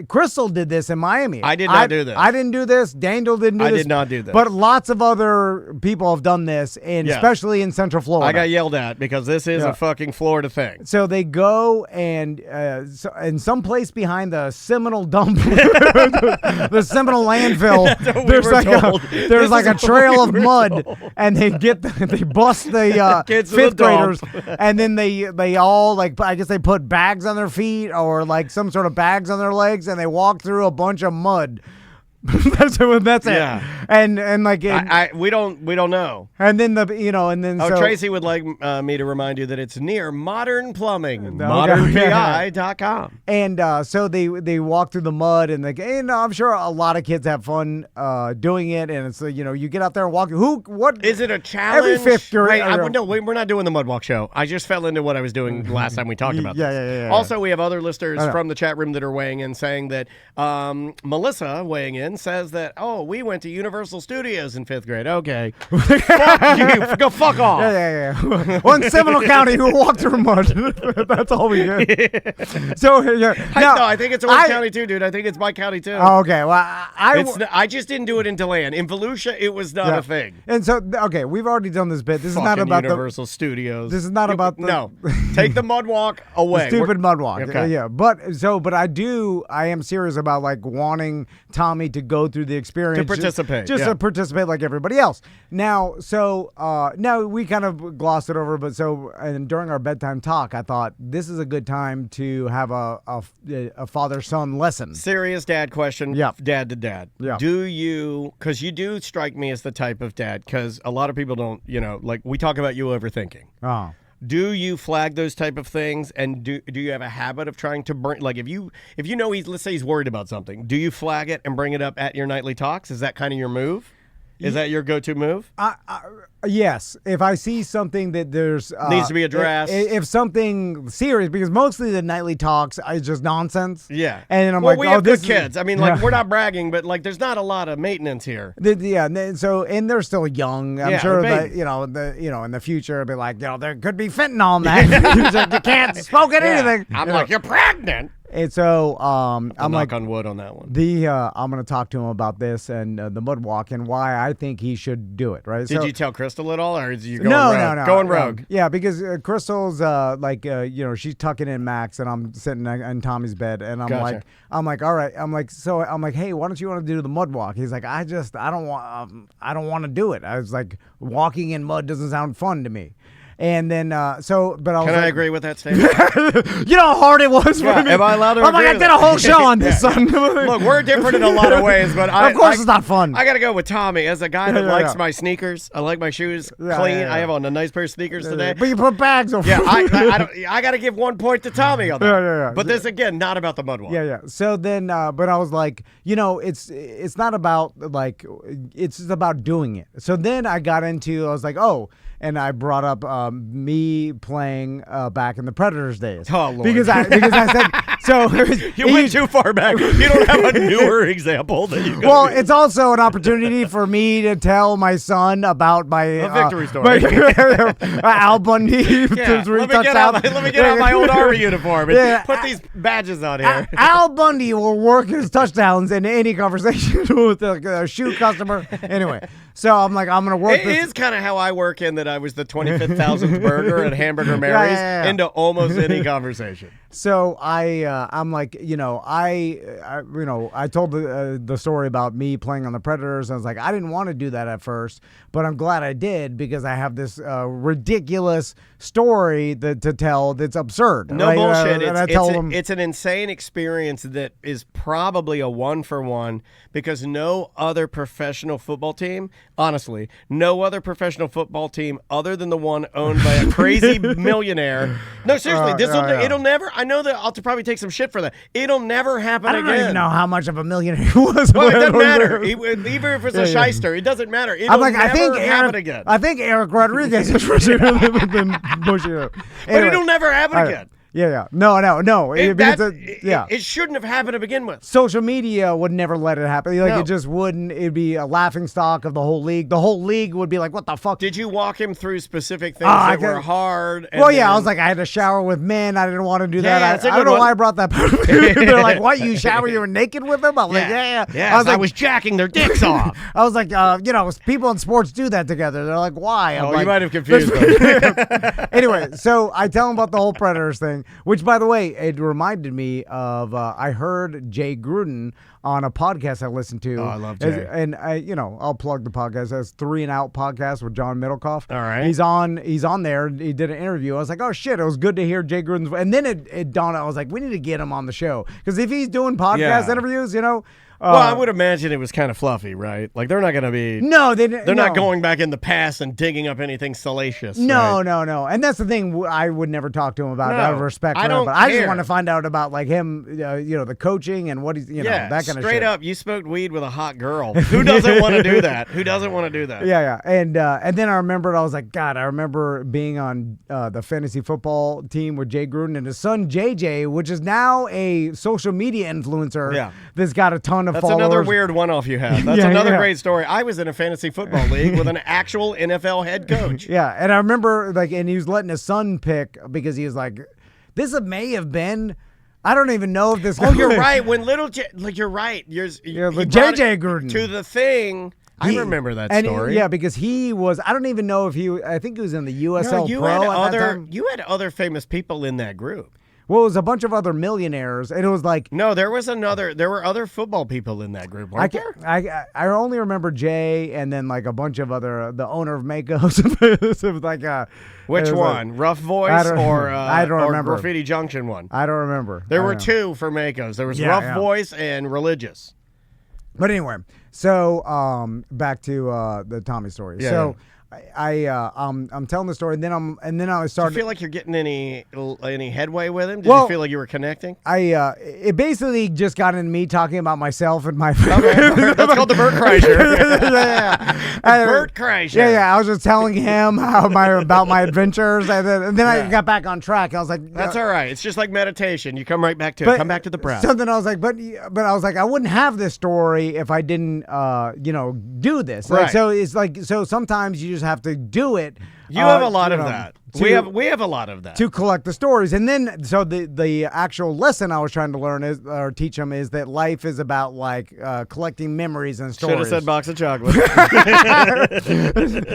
Crystal did this in Miami. I did not do this. I didn't do this. Daniel didn't do this. I did not do this. But lots of other people have done this, and especially in Central Florida. I got yelled at because this is a fucking Florida thing. So they go and in some place behind the Seminole dump, the Seminole landfill. There's like a trail of mud, and they bust the Kids fifth graders, and then they all like, I guess they put bags on their feet or like some sort of bags on their legs, and they walk through a bunch of mud. That's it. Yeah. And like we don't know. And then so Tracy would like me to remind you that it's near Modern Plumbing, Okay. modernpi.com. And so they walk through the mud, and I'm sure a lot of kids have fun doing it. And it's you get out there and walk. What is it a challenge? Every fifth grade. No, we're not doing the mud walk show. I just fell into what I was doing last time we talked about this. Yeah. Also, we have other listeners from the chat room that are weighing in, saying that Melissa weighing in says that we went to Universal Studios in fifth grade. Okay, fuck you, go fuck off. Yeah. One Seminole County who walked through mud. That's all we did. So no, I think it's Orange County too, dude. I think it's my county too. Oh, okay, well, I just didn't do it in DeLand. In Volusia, it was not a thing. And so, okay, we've already done this bit. This is not about Universal Studios. This is not about no. Take the mud walk away. Stupid mud walk. Okay. Yeah, but I am serious about like wanting Tommy to go through the experience, to participate, just to participate like everybody else. Now, now we kind of glossed it over, but and during our bedtime talk, I thought this is a good time to have a father-son lesson. Serious dad question. Yeah. Dad to dad. Yeah. Do you? Because you do strike me as the type of dad. Because a lot of people don't. Like we talk about you overthinking. Oh. Do you flag those type of things, and do you have a habit of trying to bring, like if you know let's say he's worried about something, do you flag it and bring it up at your nightly talks? Is that kind of your move? Is that your go-to move? Yes. If I see something that there's needs to be addressed, if something serious, because mostly the nightly talks is just nonsense. Yeah. And I'm we have this good kids. I mean, like we're not bragging, but like there's not a lot of maintenance here. And they're still young. I'm sure that in the future it'll be like there could be fentanyl in that. You can't smoke anything. I'm like, you're pregnant. And so I'm knock on wood on that one. I'm going to talk to him about this and the mud walk and why I think he should do it. Right? Did you tell Crystal at all, or is you going rogue? No. Going rogue. Yeah, because Crystal's she's tucking in Max, and I'm sitting in Tommy's bed, and I'm like, all right. I'm like, hey, why don't you want to do the mud walk? He's like, I don't want to do it. I was like, walking in mud doesn't sound fun to me. And then, but I was Can I agree with that statement? You know how hard it was for me? Am I allowed to I'm like, I did a whole show on this, son. Look, we're different in a lot of ways, but of course it's not fun. I got to go with Tommy. As a guy that likes my sneakers, I like my shoes clean. I have on a nice pair of sneakers today. But you put bags over. Yeah, I got to give 1 point to Tommy on that. Yeah. But this, again, not about the mud walk. Yeah. So then, but I was like, it's not about, like, it's just about doing it. So then I was like, and I brought up me playing back in the Predators days. Oh, Lord. Because I said, so you went too far back. You don't have a newer example that you. Well, it's also an opportunity for me to tell my son about my victory story. Al Bundy. Yeah. Let me get out my old Army uniform and put these badges on here. Al Bundy will work his touchdowns in any conversation with a shoe customer. Anyway, so I'm like, I'm going to work this. It is kind of how I work in that I was the 25,000th burger at Hamburger Mary's into almost any conversation. So I I'm like, I told the story about me playing on the Predators. I was like, I didn't want to do that at first, but I'm glad I did because I have this ridiculous story to tell that's absurd. No right? bullshit. It's an insane experience that is probably a 1-for-1 because no other professional football team, honestly, no other professional football team other than the one owned by a crazy millionaire. No, seriously, it'll never. I know that I'll probably take some shit for that. It'll never happen again. I don't even know how much of a millionaire he was. Well, it doesn't matter. Even if it's a shyster, it doesn't matter. It'll never happen again. I think Eric Rodriguez is than Bushy. Anyway. But it'll never happen again. Yeah. No. It shouldn't have happened to begin with. Social media would never let it happen. Like, No. it just wouldn't. It'd be a laughing stock of the whole league. The whole league would be like, what the fuck? Did you walk him through specific things that were hard? Well, yeah, I was like, I had to shower with men. I didn't want to do that. Yeah, I don't know why I brought that part. They're like, what, you shower, you were naked with them? I'm like, yeah. Yes, I was jacking their dicks off. I was like, people in sports do that together. They're like, why? I'm Oh, like, you might have confused them. Anyway, so I tell him about the whole Predators thing, which, by the way, it reminded me of I heard Jay Gruden on a podcast I listened to. Oh, I love Jay. And I'll plug the podcast. It's 3 and Out podcast with John Middlecoff. All right. He's on there. He did an interview. I was like, oh shit, it was good to hear Jay Gruden's. And then it dawned. I was like, we need to get him on the show because if he's doing podcast interviews, Well, I would imagine it was kind of fluffy, right? Like they're not going to be. No, they're not going back in the past and digging up anything salacious. No, right? no. And that's the thing. I would never talk to him about out of respect. I for don't him, but I just care. want to find out about like him, the coaching and what he's, that kind of shit. Straight up, you smoked weed with a hot girl. Who doesn't want to do that? Who doesn't want to do that? Yeah. And then I remembered, I was like, God, I remember being on the fantasy football team with Jay Gruden and his son JJ, which is now a social media influencer. Yeah. That's got a ton of That's followers. another weird one-off you have. That's Yeah, another yeah. great story. I was in a fantasy football league with an actual NFL head coach. Yeah, and I remember and he was letting his son pick because he was like, this may have been. I don't even know if this. Oh, you're right. When you're right. JJ Gruden to the thing. I remember that story. Because he was. I don't even know if he. I think he was in the USL No, you Pro had at that other. time. You had other famous people in that group. Well, it was a bunch of other millionaires, and it was like No, there were other football people in that group, weren't there? I only remember Jay, and then like a bunch of other the owner of Mako's. It was like Which one? Like, Rough Voice I don't or remember. Graffiti Junction one? I don't remember. There I were don't know. two for Mako's. There was Yeah, Rough yeah. Voice and Religious. But anyway, so back to the Tommy story. Yeah, so I'm telling the story, and then I Do you started. feel like you're getting any headway with him? Did Well, you feel like you were connecting? It basically just got into me talking about myself and my. Okay, that's called the Bert Kreischer. yeah. Bert Kreischer. Yeah. I was just telling him about my adventures, and then I got back on track. I was like, That's all right. It's just like meditation. You come right back to it. Come back to the breath. So then I was like, but I was like, I wouldn't have this story if I didn't, do this. Like, Right. so it's like, so sometimes you just have to do it. You have a lot of that. We to- have a lot of that. to collect the stories. And then, so the actual lesson I was trying to learn or teach them is that life is about like collecting memories and stories. Should have said box of chocolate.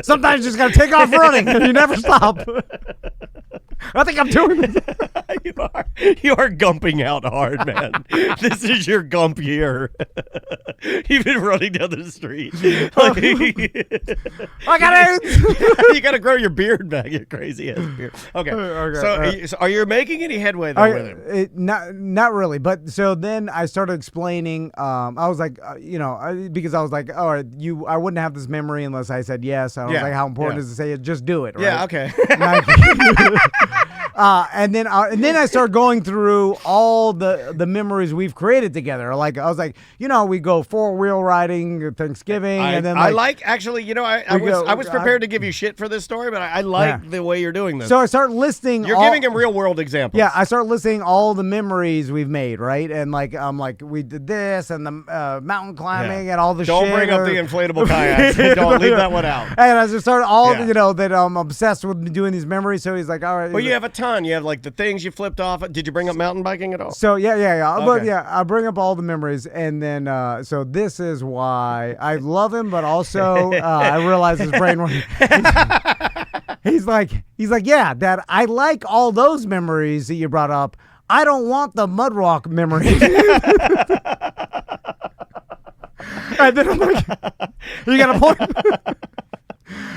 Sometimes you just got to take off running and you never stop. I think I'm doing this. You are gumping out hard, man. This is your gump year. You've been running down the street. I got it. You got to grow your beard back, you crazy ass beard. Okay. So are you making any headway though with him? Not really, but so then I started explaining. I was like, because I was like, all right, I wouldn't have this memory unless I said yes. I was like, how important is it to say it? Just do it. Right? Yeah. Okay. And then I started going through all the memories we've created together. Like I was like, we go 4-wheel riding at Thanksgiving, and then I was go- prepared to give you shit for this story, but I like the way you're doing this. So I start listing. You're giving him real world examples. Yeah, I start listing all the memories we've made, right? And like I'm like, we did this and the mountain climbing and all the Don't shit. bring up the inflatable kayaks. Don't leave that one out. And I just started that I'm obsessed with doing these memories. So he's like, all right. Well, you have a ton. You have like the things you flipped off. Did you bring up mountain biking at all? So yeah. But Okay. yeah, I bring up all the memories, and then so this is why I love him, but also I realize his brain. He's like, yeah, Dad, I like all those memories that you brought up. I don't want the mud walk memory. And then I'm like, you got a point?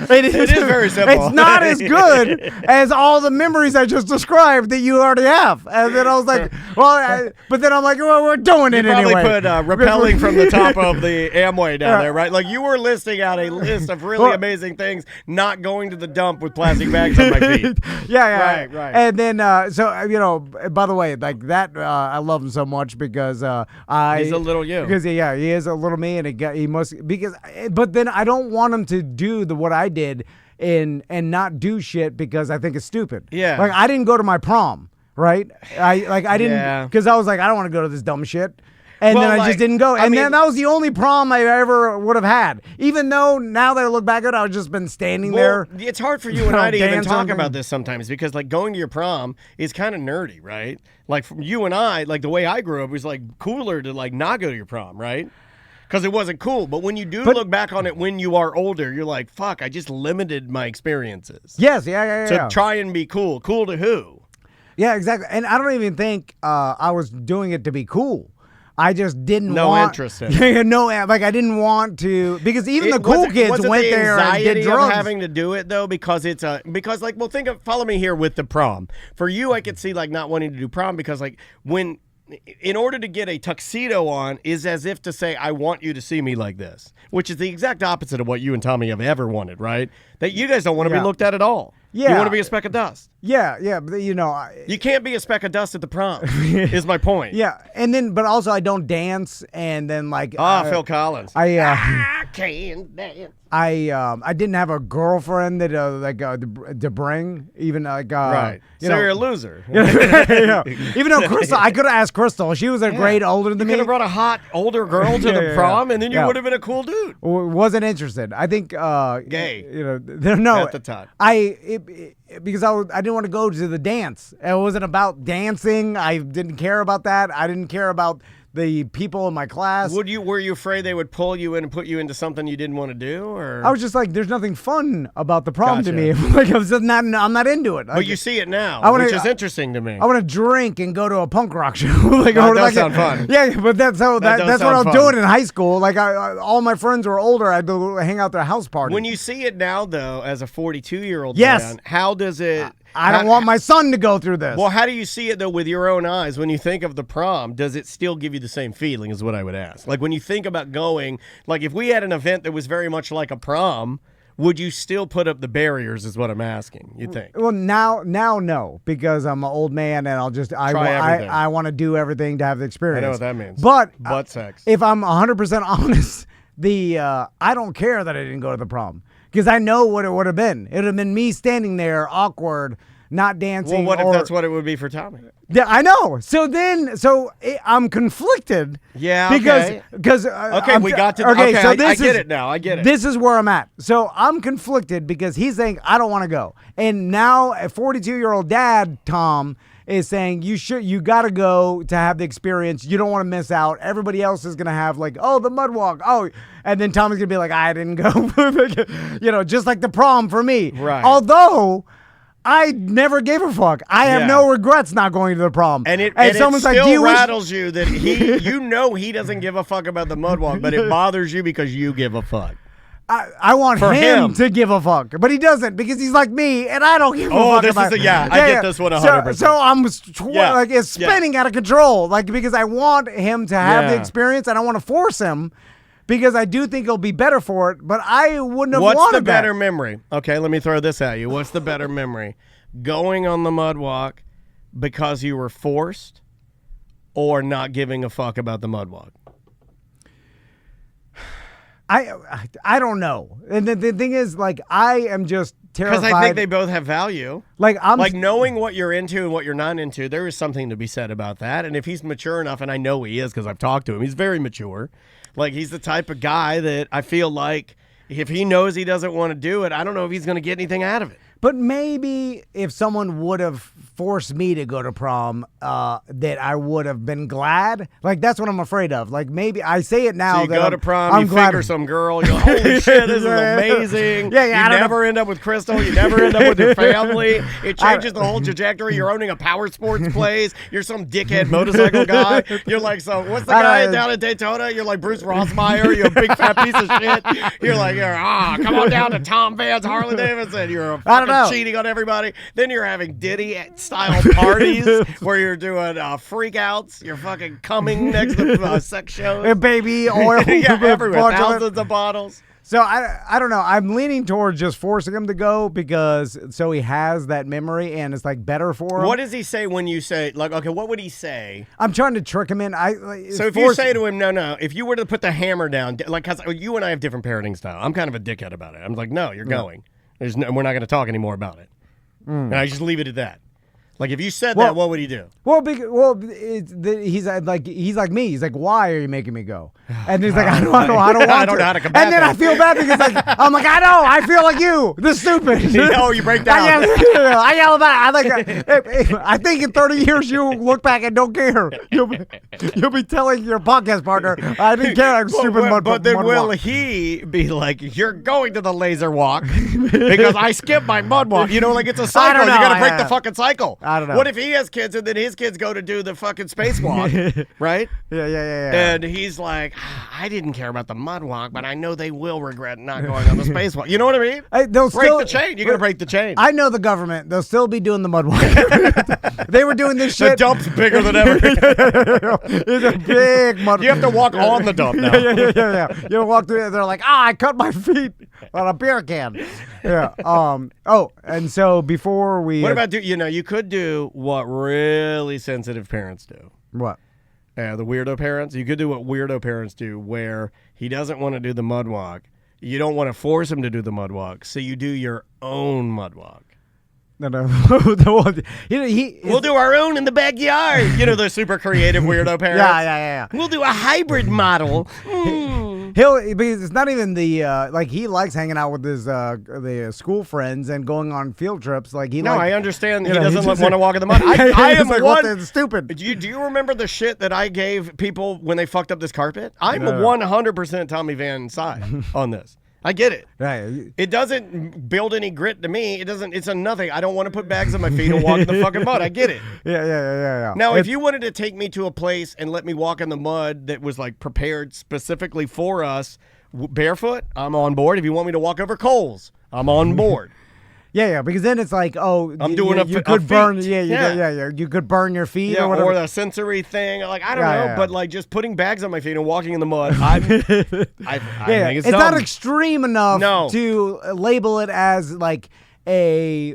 It is very simple. It's not as good as all the memories I just described that you already have. And then I was like, but then I'm like, well, we're doing it anyway. You probably put rappelling from the top of the Amway down there, right? Like you were listing out a list of really amazing things, not going to the dump with plastic bags on my feet. Yeah. Right. And then, by the way, like that, I love him so much because he's a little you. Because he is a little me, and but then I don't want him to do what I did and not do shit because I think it's stupid. Yeah. Like I didn't go to my prom, right? I didn't because I was like, I don't want to go to this dumb shit. And then I just didn't go. And then that was the only prom I ever would have had. Even though now that I look back at it, I've just been standing there. It's hard for you and I to even talk about this sometimes because like going to your prom is kind of nerdy, right? Like from you and I, like the way I grew up was like cooler to like not go to your prom, right? Because it wasn't cool. But when you look back on it when you are older, you're like, fuck, I just limited my experiences. Yes, yeah. To try and be cool. Cool to who? Yeah, exactly. And I don't even think I was doing it to be cool. I just didn't want interest in it. No, like I didn't want to because even the cool kids went there and did drugs. Of having to do it though because it's follow me here with the prom. For you, I could see like not wanting to do prom because like in order to get a tuxedo on is as if to say, I want you to see me like this, which is the exact opposite of what you and Tommy have ever wanted, right? That you guys don't want to be looked at all. Yeah. You want to be a speck of dust. Yeah, but you can't be a speck of dust at the prom, is my point. Yeah, but also I don't dance, and then like... Phil Collins. I can't dance. I didn't have a girlfriend that to bring, even like... right. You're a loser. Yeah. Even though Crystal, I could have asked Crystal. She was a grade older than me. You could have brought a hot older girl to the prom, and then you would have been a cool dude. Wasn't interested. I think... gay. No. At the time. Because I didn't want to go to the dance. It wasn't about dancing. I didn't care about that. I didn't care about the people in my class. Were you afraid they would pull you in and put you into something you didn't want to do? Or I was just like, there's nothing fun about the prom to me. Like I'm not into it. But you see it now, which is interesting to me. I want to drink and go to a punk rock show. That does sound fun. Yeah, but that's what I was doing in high school. Like all my friends were older. I'd go hang out at their house party. When you see it now, though, as a 42-year-old man, how does it? I don't want my son to go through this. Well, how do you see it, though, with your own eyes? When you think of the prom, does it still give you the same feeling is what I would ask. Like, when you think about going, like, if we had an event that was very much like a prom, would you still put up the barriers is what I'm asking, you think? Well, now no, because I'm an old man and I want to do everything to have the experience. I know what that means. But butt sex. If I'm 100% honest, I don't care that I didn't go to the prom. Because I know what it would have been. It would have been me standing there, awkward, not dancing. Well, what if that's what it would be for Tommy? Yeah, I know. I'm conflicted. Yeah, because we got to. Okay, so I get it now. I get it. This is where I'm at. So I'm conflicted because he's saying I don't want to go, and now a 42-year-old dad, Tom, is saying you got to go to have the experience. You don't want to miss out. Everybody else is going to have like, the mud walk. And then Tommy's going to be like, I didn't go. Just like the prom for me. Right. Although I never gave a fuck. I have no regrets not going to the prom. And it someone's still like, rattles you that he doesn't give a fuck about the mud walk, but it bothers you because you give a fuck. I want him to give a fuck, but he doesn't because he's like me, and I don't give a fuck. I get this one 100%. So I'm it's spinning out of control, like because I want him to have the experience, and I want to force him because I do think he'll be better for it. But I wouldn't have wanted that. What's the better memory? Okay, let me throw this at you. What's the better memory? Going on the mud walk because you were forced, or not giving a fuck about the mud walk? I don't know. And the thing is, like, I am just terrified. Because I think they both have value. Like knowing what you're into and what you're not into, there is something to be said about that. And if he's mature enough, and I know he is because I've talked to him, he's very mature. Like, he's the type of guy that I feel like if he knows he doesn't want to do it, I don't know if he's going to get anything out of it. But maybe if someone would have forced me to go to prom, that I would have been glad. Like, that's what I'm afraid of. Like, maybe I say it now. So you that go to prom, you figure some girl, you're like, holy shit, this is amazing. Yeah, you never end up with Crystal. You never end up with your family. It changes the whole trajectory. You're owning a power sports place. You're some dickhead motorcycle guy. You're like, so what's the guy down at Daytona? You're like Bruce Rossmeyer. You're a big fat piece of shit. You're like, come on down to Tom Van's Harley Davidson. You're fucking cheating on everybody. Then you're having Diddy-style parties where you're doing freak-outs. You're fucking coming next to sex shows. And baby oil. Yeah, everywhere. Thousands of bottles. So I don't know. I'm leaning towards just forcing him to go because so he has that memory and it's like better for him. What does he say when you say, like, okay, what would he say? I'm trying to trick him in. So if you say to him, no, if you were to put the hammer down, like, because you and I have different parenting style. I'm kind of a dickhead about it. I'm like, no, you're going. We're not going to talk anymore about it. And I just leave it at that. Like, if you said that, what would he do? Well, he's like me. He's like, why are you making me go? And he's like, I don't want to. I don't know how to combat And then that. I feel bad because I'm like, I know. I feel like you. This stupid. You break down. I yell about it. I think in 30 years you'll look back and don't care. You'll be telling your podcast partner, I didn't care. I'm stupid. But then will he be like, you're going to the laser walk because I skipped my mud walk? You know, like it's a cycle. You got to break the fucking cycle. I don't know. What if he has kids and then his kids go to do the fucking spacewalk, right? Yeah. And he's like, I didn't care about the mud walk, but I know they will regret not going on the spacewalk. You know what I mean? They'll break still, the chain. You're going to break the chain. I know the government. They'll still be doing the mud walk. They were doing this shit. The dump's bigger than ever. It's a big mud. You have to walk on the dump now. Yeah. You walk through it. They're like, I cut my feet on a beer can. Yeah. And so before we. What about you could do what really sensitive parents do. What? The weirdo parents. You could do what weirdo parents do, where he doesn't want to do the mud walk. You don't want to force him to do the mud walk, so you do your own mud walk. No. We'll do our own in the backyard. You know, the super creative weirdo parents. Yeah. We'll do a hybrid model. Because it's not even the like he likes hanging out with his the school friends and going on field trips. Like I understand he doesn't want to walk in the mud. I am like, one stupid. Do you remember the shit that I gave people when they fucked up this carpet? I'm 100% Tommy Van side on this. I get it. Right. It doesn't build any grit to me. It doesn't. It's a nothing. I don't want to put bags on my feet and walk in the fucking mud. I get it. Yeah. Now, if you wanted to take me to a place and let me walk in the mud that was like prepared specifically for us, barefoot, I'm on board. If you want me to walk over coals, I'm on board. Yeah, because then it's like, I'm doing you could burn, you could burn your feet or whatever, or the sensory thing. Like I don't know, but like just putting bags on my feet and walking in the mud, I think it's dumb. Not extreme enough to label it as like a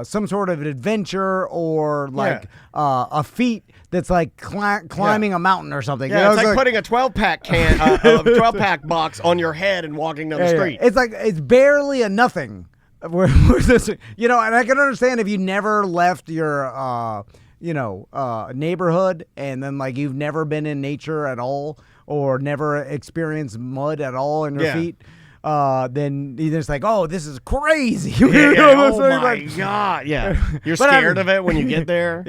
some sort of an adventure or like a feat that's like climbing a mountain or something. Yeah, it's like putting a 12-pack can, a 12-pack box on your head and walking down the street. It's like it's barely a nothing. And I can understand if you never left your, neighborhood and then like you've never been in nature at all or never experienced mud at all in your feet. Then you're just like, oh, this is crazy. Oh my God. Yeah. You're scared of it when you get there.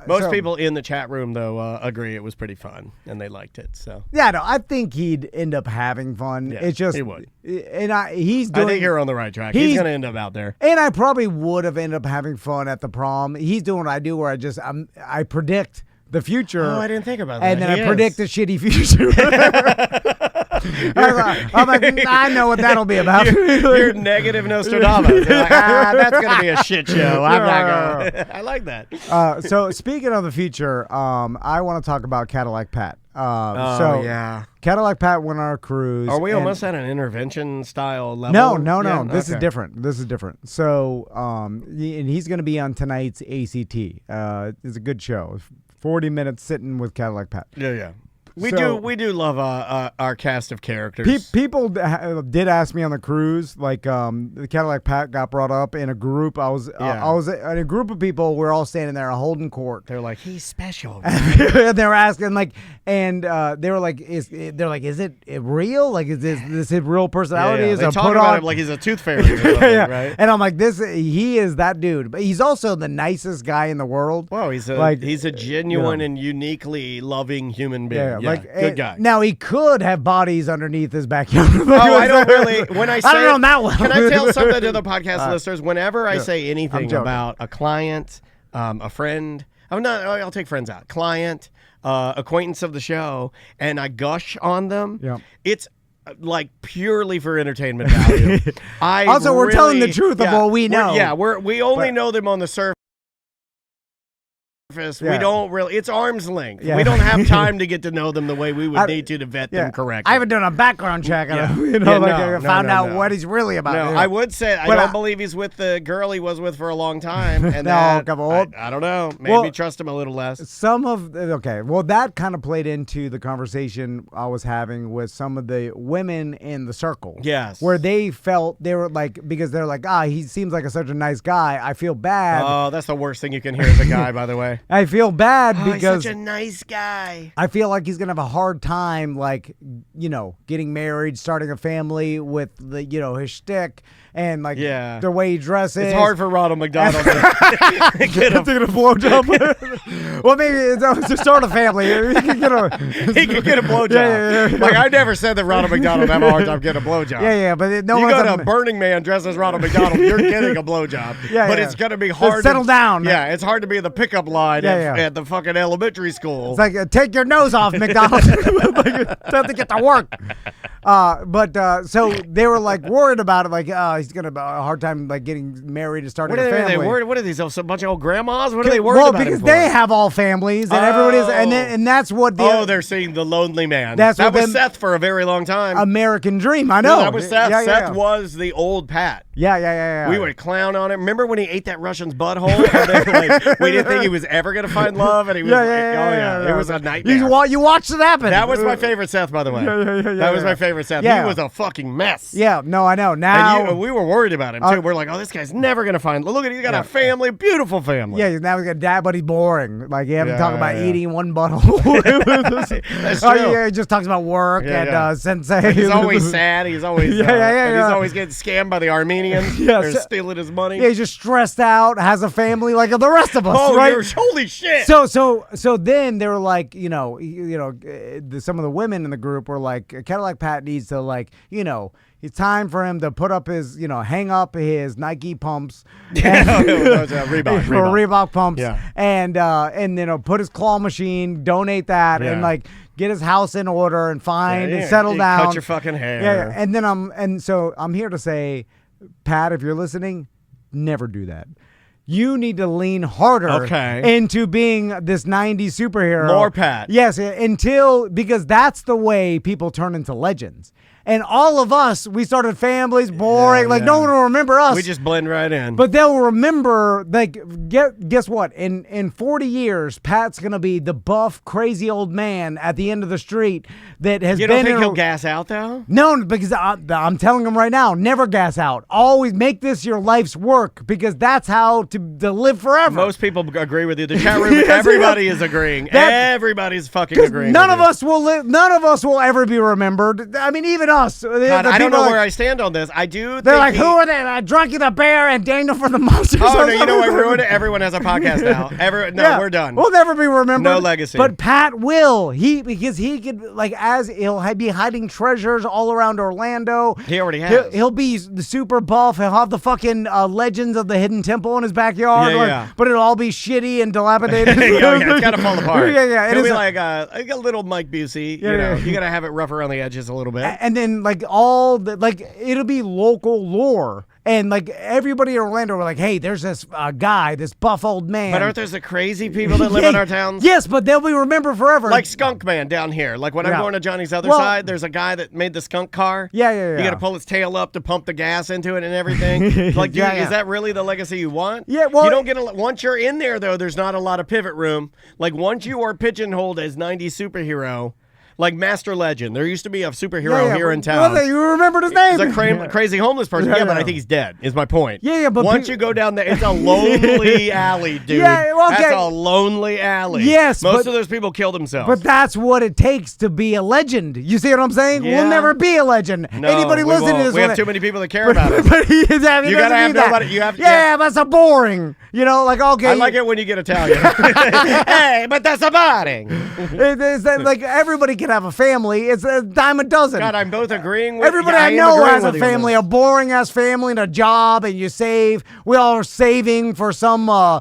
Most people in the chat room, though, agree it was pretty fun and they liked it. So I think he'd end up having fun. Yeah, it's just he would. And I think you're on the right track. He's going to end up out there. And I probably would have ended up having fun at the prom. He's doing what I do where I predict the future. Oh, I didn't think about that. And then I predict the shitty future. I'm like, I know what that'll be about. You're negative Nostradamus. You're like, that's going to be a shit show. I'm not going to. I like that. So speaking of the future, I want to talk about Cadillac Pat. Cadillac Pat went on our cruise. Are we almost at an intervention style level? No. Yeah, this is different. So, and he's going to be on tonight's ACT. It's a good show. 40 minutes sitting with Cadillac Pat. Yeah. We do love our cast of characters. People did ask me on the cruise, like the Cadillac Pat got brought up in a group. I was in a group of people. We're all standing there holding court. They're like, he's special. And they were asking they were like, is it real? Like, is this his real personality? Yeah. Is they a talk put about on? him like he's a tooth fairy, or something, right? And I'm like, he is that dude, but he's also the nicest guy in the world. Whoa, he's a genuine and uniquely loving human being. Yeah, good guy. Now he could have bodies underneath his backyard. I don't really. When I say, I don't know that well. Can I tell something to the podcast listeners? Whenever I say anything about a client, a friend, I'll take friends out. Client, acquaintance of the show, and I gush on them. Yeah. It's like purely for entertainment value. We're telling the truth of what we know. We only know them on the surface. Yeah. We don't really. It's arm's length. Yeah. We don't have time to get to know them the way we would need to vet them correctly. I haven't done a background check on him. Found out what he's really about. No, I would say I don't believe he's with the girl he was with for a long time. And I don't know. Maybe trust him a little less. That kind of played into the conversation I was having with some of the women in the circle. Yes, where they felt they were like, because they're like, he seems like such a nice guy. I feel bad. Oh, that's the worst thing you can hear as a guy, by the way. I feel bad because he's such a nice guy. I feel like he's gonna have a hard time, getting married, starting a family with his shtick and the way he dresses. It's hard for Ronald McDonald to get a blowjob. Well, maybe to start a family, he could get a blowjob. Yeah. Like, I never said that Ronald McDonald have a hard time getting a blowjob. Yeah, but you go to Burning Man dressed as Ronald McDonald, you're getting a blowjob. But it's gonna be hard. Settle down. Yeah, it's hard to be in the pickup line at the fucking elementary school. It's like, take your nose off, McDonald. Doesn't get to work. So they were worried about it, he's gonna have a hard time getting married and starting a family. What are these? A bunch of old grandmas? What are they worried about? Well, because they have all families and everybody is, and that's what they're seeing the lonely man. That was Seth for a very long time. American dream. I know. No, that was Seth. Seth was the old Pat. Yeah. We would clown on him. Remember when he ate that Russian's butthole? And we didn't think he was ever gonna find love, and he was it was a nightmare. You watched it happen. That was my favorite Seth, by the way. That was my favorite Seth. He was a fucking mess. Yeah, no, I know. Now we were worried about him too. We're like, this guy's never gonna find. Look at, he's got a family, beautiful family. Yeah, now he's got a dad, but he's boring. You haven't talked about eating one butthole. That's true. He just talks about work and sensei. He's always sad. He's always he's always getting scammed by the Armenians. They're stealing his money. Yeah, he's just stressed out, has a family like the rest of us. Right? Holy shit. So then they were like, some of the women in the group were like, Cadillac Pat needs to it's time for him to put up his, hang up his Nike pumps. Those Reebok pumps. Yeah. And put his claw machine, donate that, and get his house in order and and settle down. Cut your fucking hair. Yeah. And then I'm here to say, Pat, if you're listening, never do that. You need to lean harder into being this 90s superhero. More Pat. Yes, because that's the way people turn into legends. And all of us, we started families, boring. No one will remember us. We just blend right in. But they'll remember, guess what? In 40 years, Pat's going to be the buff, crazy old man at the end of the street that has been... You don't think he'll gas out, though? No, because I'm telling him right now, never gas out. Always make this your life's work, because that's how to live forever. Most people agree with you. The chat room, everybody is agreeing. Everybody's fucking agreeing. None of us will live. None of us will ever be remembered. I mean, even us. God, I don't know where I stand on this. I do. They're like, who are they? Drunky the Bear and Daniel from the Monsters. Oh, no, you know what ruined it? Everyone has a podcast now. We're done. We'll never be remembered. No legacy. But Pat will. Because he could, as he'll be hiding treasures all around Orlando. He already has. He'll be the super buff. He'll have the fucking Legends of the Hidden Temple in his backyard. Yeah. But it'll all be shitty and dilapidated. It's got to fall apart. Yeah. It'll be like a little Mike Busey. You got to have it rough around the edges a little bit. And then, it'll be local lore. And everybody in Orlando were like, hey, there's this guy, this buff old man. But aren't there the crazy people that live in our towns? Yes, but they'll be remembered forever. Like Skunk Man down here. Like when I'm going to Johnny's other side, there's a guy that made the skunk car. Yeah. You got to pull his tail up to pump the gas into it and everything. Is that really the legacy you want? Yeah, well, you don't get once you're in there though, there's not a lot of pivot room. Once you are pigeonholed as 90s superhero. like Master Legend. There used to be a superhero here in town. Well, you remembered his name. He's a crazy homeless person. Yeah, but I think he's dead, is my point. Yeah, but once you go down there, it's a lonely alley, dude. Yeah, okay. That's a lonely alley. Yes, most of those people killed themselves. But that's what it takes to be a legend. You see what I'm saying? Yeah. We'll never be a legend. No, Anybody we listening to won't. this, we have too many people that care about us. But he is having. You gotta have nobody. You have. Yeah, but that's boring. You know, like okay. I like it when you get Italian. Hey, but that's a boring. It's like everybody can have a family. It's a dime a dozen. God, I'm both agreeing with everybody I I know has a you family, a boring ass family, and a job, and you save. We all are saving for some. I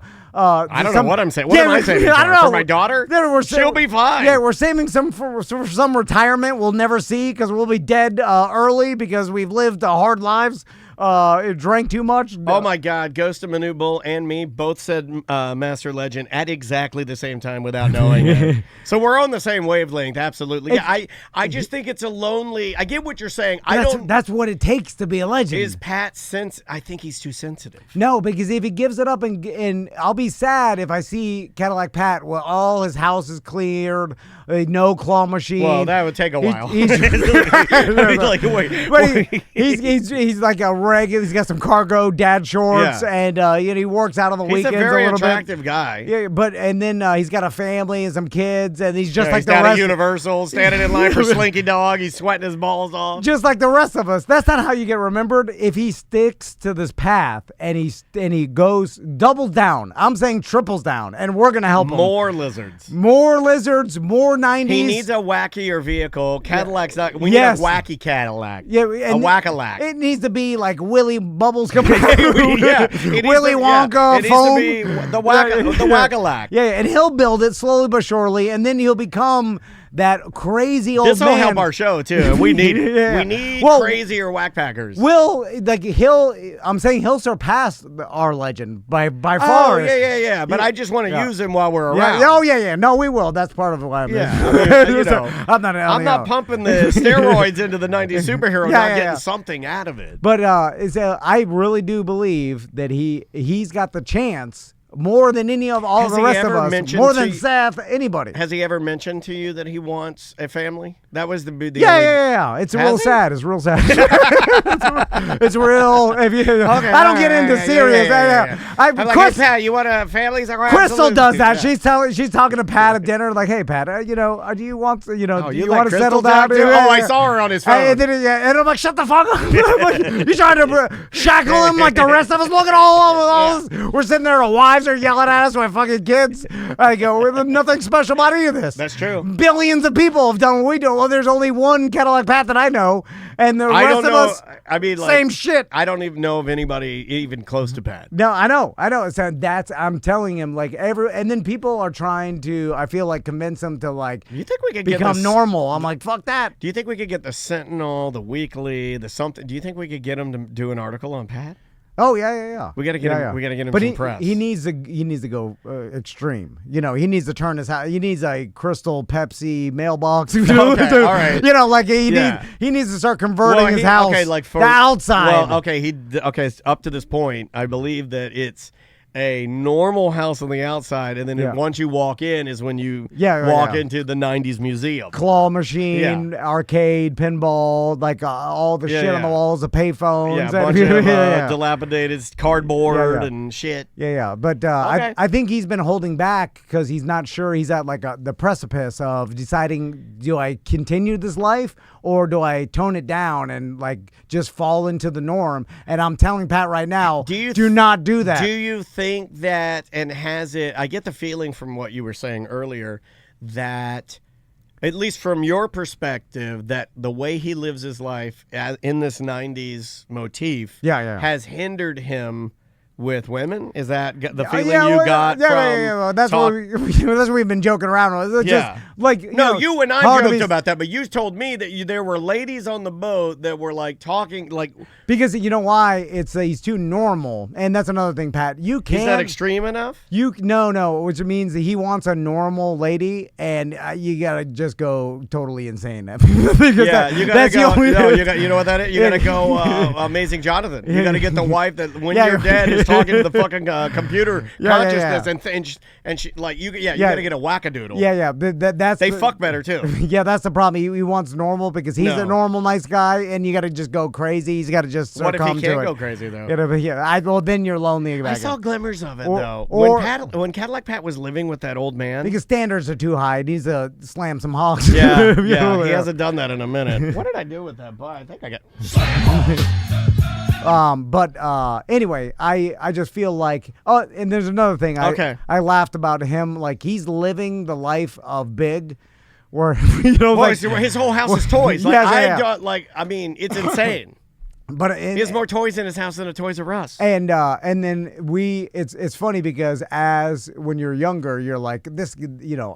don't know what I'm saying. What am I saving? I don't know. For my daughter? She'll be fine. Yeah, we're saving some for some retirement we'll never see because we'll be dead early because we've lived hard lives. Drank too much. Oh my God! Ghost of Manute Bull and me both said Master Legend at exactly the same time without knowing it. So we're on the same wavelength. Absolutely. Yeah, I just think it's a lonely. I get what you're saying. That's what it takes to be a legend. Is Pat I think he's too sensitive. No, because if he gives it up and I'll be sad if I see Cadillac Pat where all his house is cleared, no claw machine. Well, that would take a while. He's like a regular. He's got some cargo dad shorts, and he works out on the weekends. He's a very little attractive bit. guy. Yeah, and then he's got a family and some kids, and he's just like he's the down rest. At Universal, standing in line for Slinky Dog. He's sweating his balls off. Just like the rest of us. That's not how you get remembered. If he sticks to this path and he goes doubles down, I'm saying triples down, and we're gonna help him. More lizards, more 90s. He needs a wackier vehicle. Cadillac's not. We need a wacky Cadillac. Yeah, a whack-a-lack. It needs to be like Willy Bubbles coming out. Willy Wonka. It foam. needs to be the whack-a-lack. Yeah, and he'll build it slowly but surely, and then he'll become that crazy old man. This will help our show too. We need it. Yeah. We need crazier whackpackers. I'm saying he'll surpass our legend by far. Oh yeah. But I just want to use him while we're around. Oh yeah. No, we will. That's part of why I'm. I'm not pumping the steroids into the '90s superhero. Not getting something out of it. But I really do believe that he's got the chance. More than any of all the rest of us. More than Seth, anybody. Has he ever mentioned to you that he wants a family? That was the yeah. It's real sad. It's real sad. It's real. If you, I don't get into serious. I'm like, hey, Pat, you want a family? He's like, Crystal does that. Yeah. She's talking to Pat at dinner, like, hey, Pat, do you want do you want to settle down? I saw her on his phone. And I'm like, shut the fuck up. You trying to shackle him like the rest of us? Look at all this. We're sitting there, our wives are yelling at us with fucking kids. I go, there's nothing special about any of this. That's true. Billions of people have done what we do. Well, there's only one Cadillac Pat that I know, and the rest of us, same shit. I don't even know of anybody even close to Pat. No, I know. So I'm telling him and then people are trying to. I feel like convince him to You think we could become normal? I'm like, fuck that. Do you think we could get the Sentinel, the Weekly, the something? Do you think we could get him to do an article on Pat? Oh yeah. We gotta get him. We gotta get him but some press. He needs to go extreme. He needs to turn his house. He needs a Crystal Pepsi mailbox. Okay, all right. He needs to start converting his house. Okay, the outside. Well, okay. Up to this point, I believe that it's a normal house on the outside, and then once you walk in is when you walk into the 90s museum. Claw machine, arcade, pinball, all the shit on the walls, the payphones. Yeah, a bunch of dilapidated cardboard and shit. Yeah. But I think he's been holding back because he's not sure. He's at the precipice of deciding, do I continue this life or do I tone it down and just fall into the norm? And I'm telling Pat right now, do not do that. Do you think that, and has it, I get the feeling from what you were saying earlier that, at least from your perspective, that the way he lives his life in this 90s motif has hindered him with women? Is that the feeling you got from well, that's what we've been joking around with. Just, you and I joked about that, but you told me that there were ladies on the boat that were talking because you know why? He's too normal, and that's another thing, Pat. You can't. Is that extreme enough? No, which means that he wants a normal lady, and you gotta just go totally insane. You gotta go. You know what that is? You gotta go Amazing Jonathan. You gotta get the wife that when you're dead is talking to the fucking computer consciousness, and she like you gotta get a wackadoodle. Yeah. That's they fuck better too. Yeah, that's the problem. He wants normal because he's a normal, nice guy, and you got to just go crazy. He's got to just what if he can't go crazy though? Well, then you're lonely. I saw glimmers of it though. When Cadillac Pat was living with that old man, because standards are too high. He needs to slam some hogs. Yeah, he hasn't done that in a minute. What did I do with that butt? I think I got. Anyway, I just feel like and there's another thing. I laughed about him, like he's living the life of Big, where his whole house is toys. Like I mean, it's insane. But he has more toys in his house than a Toys R Us. And then it's funny because when you're younger, you're like this,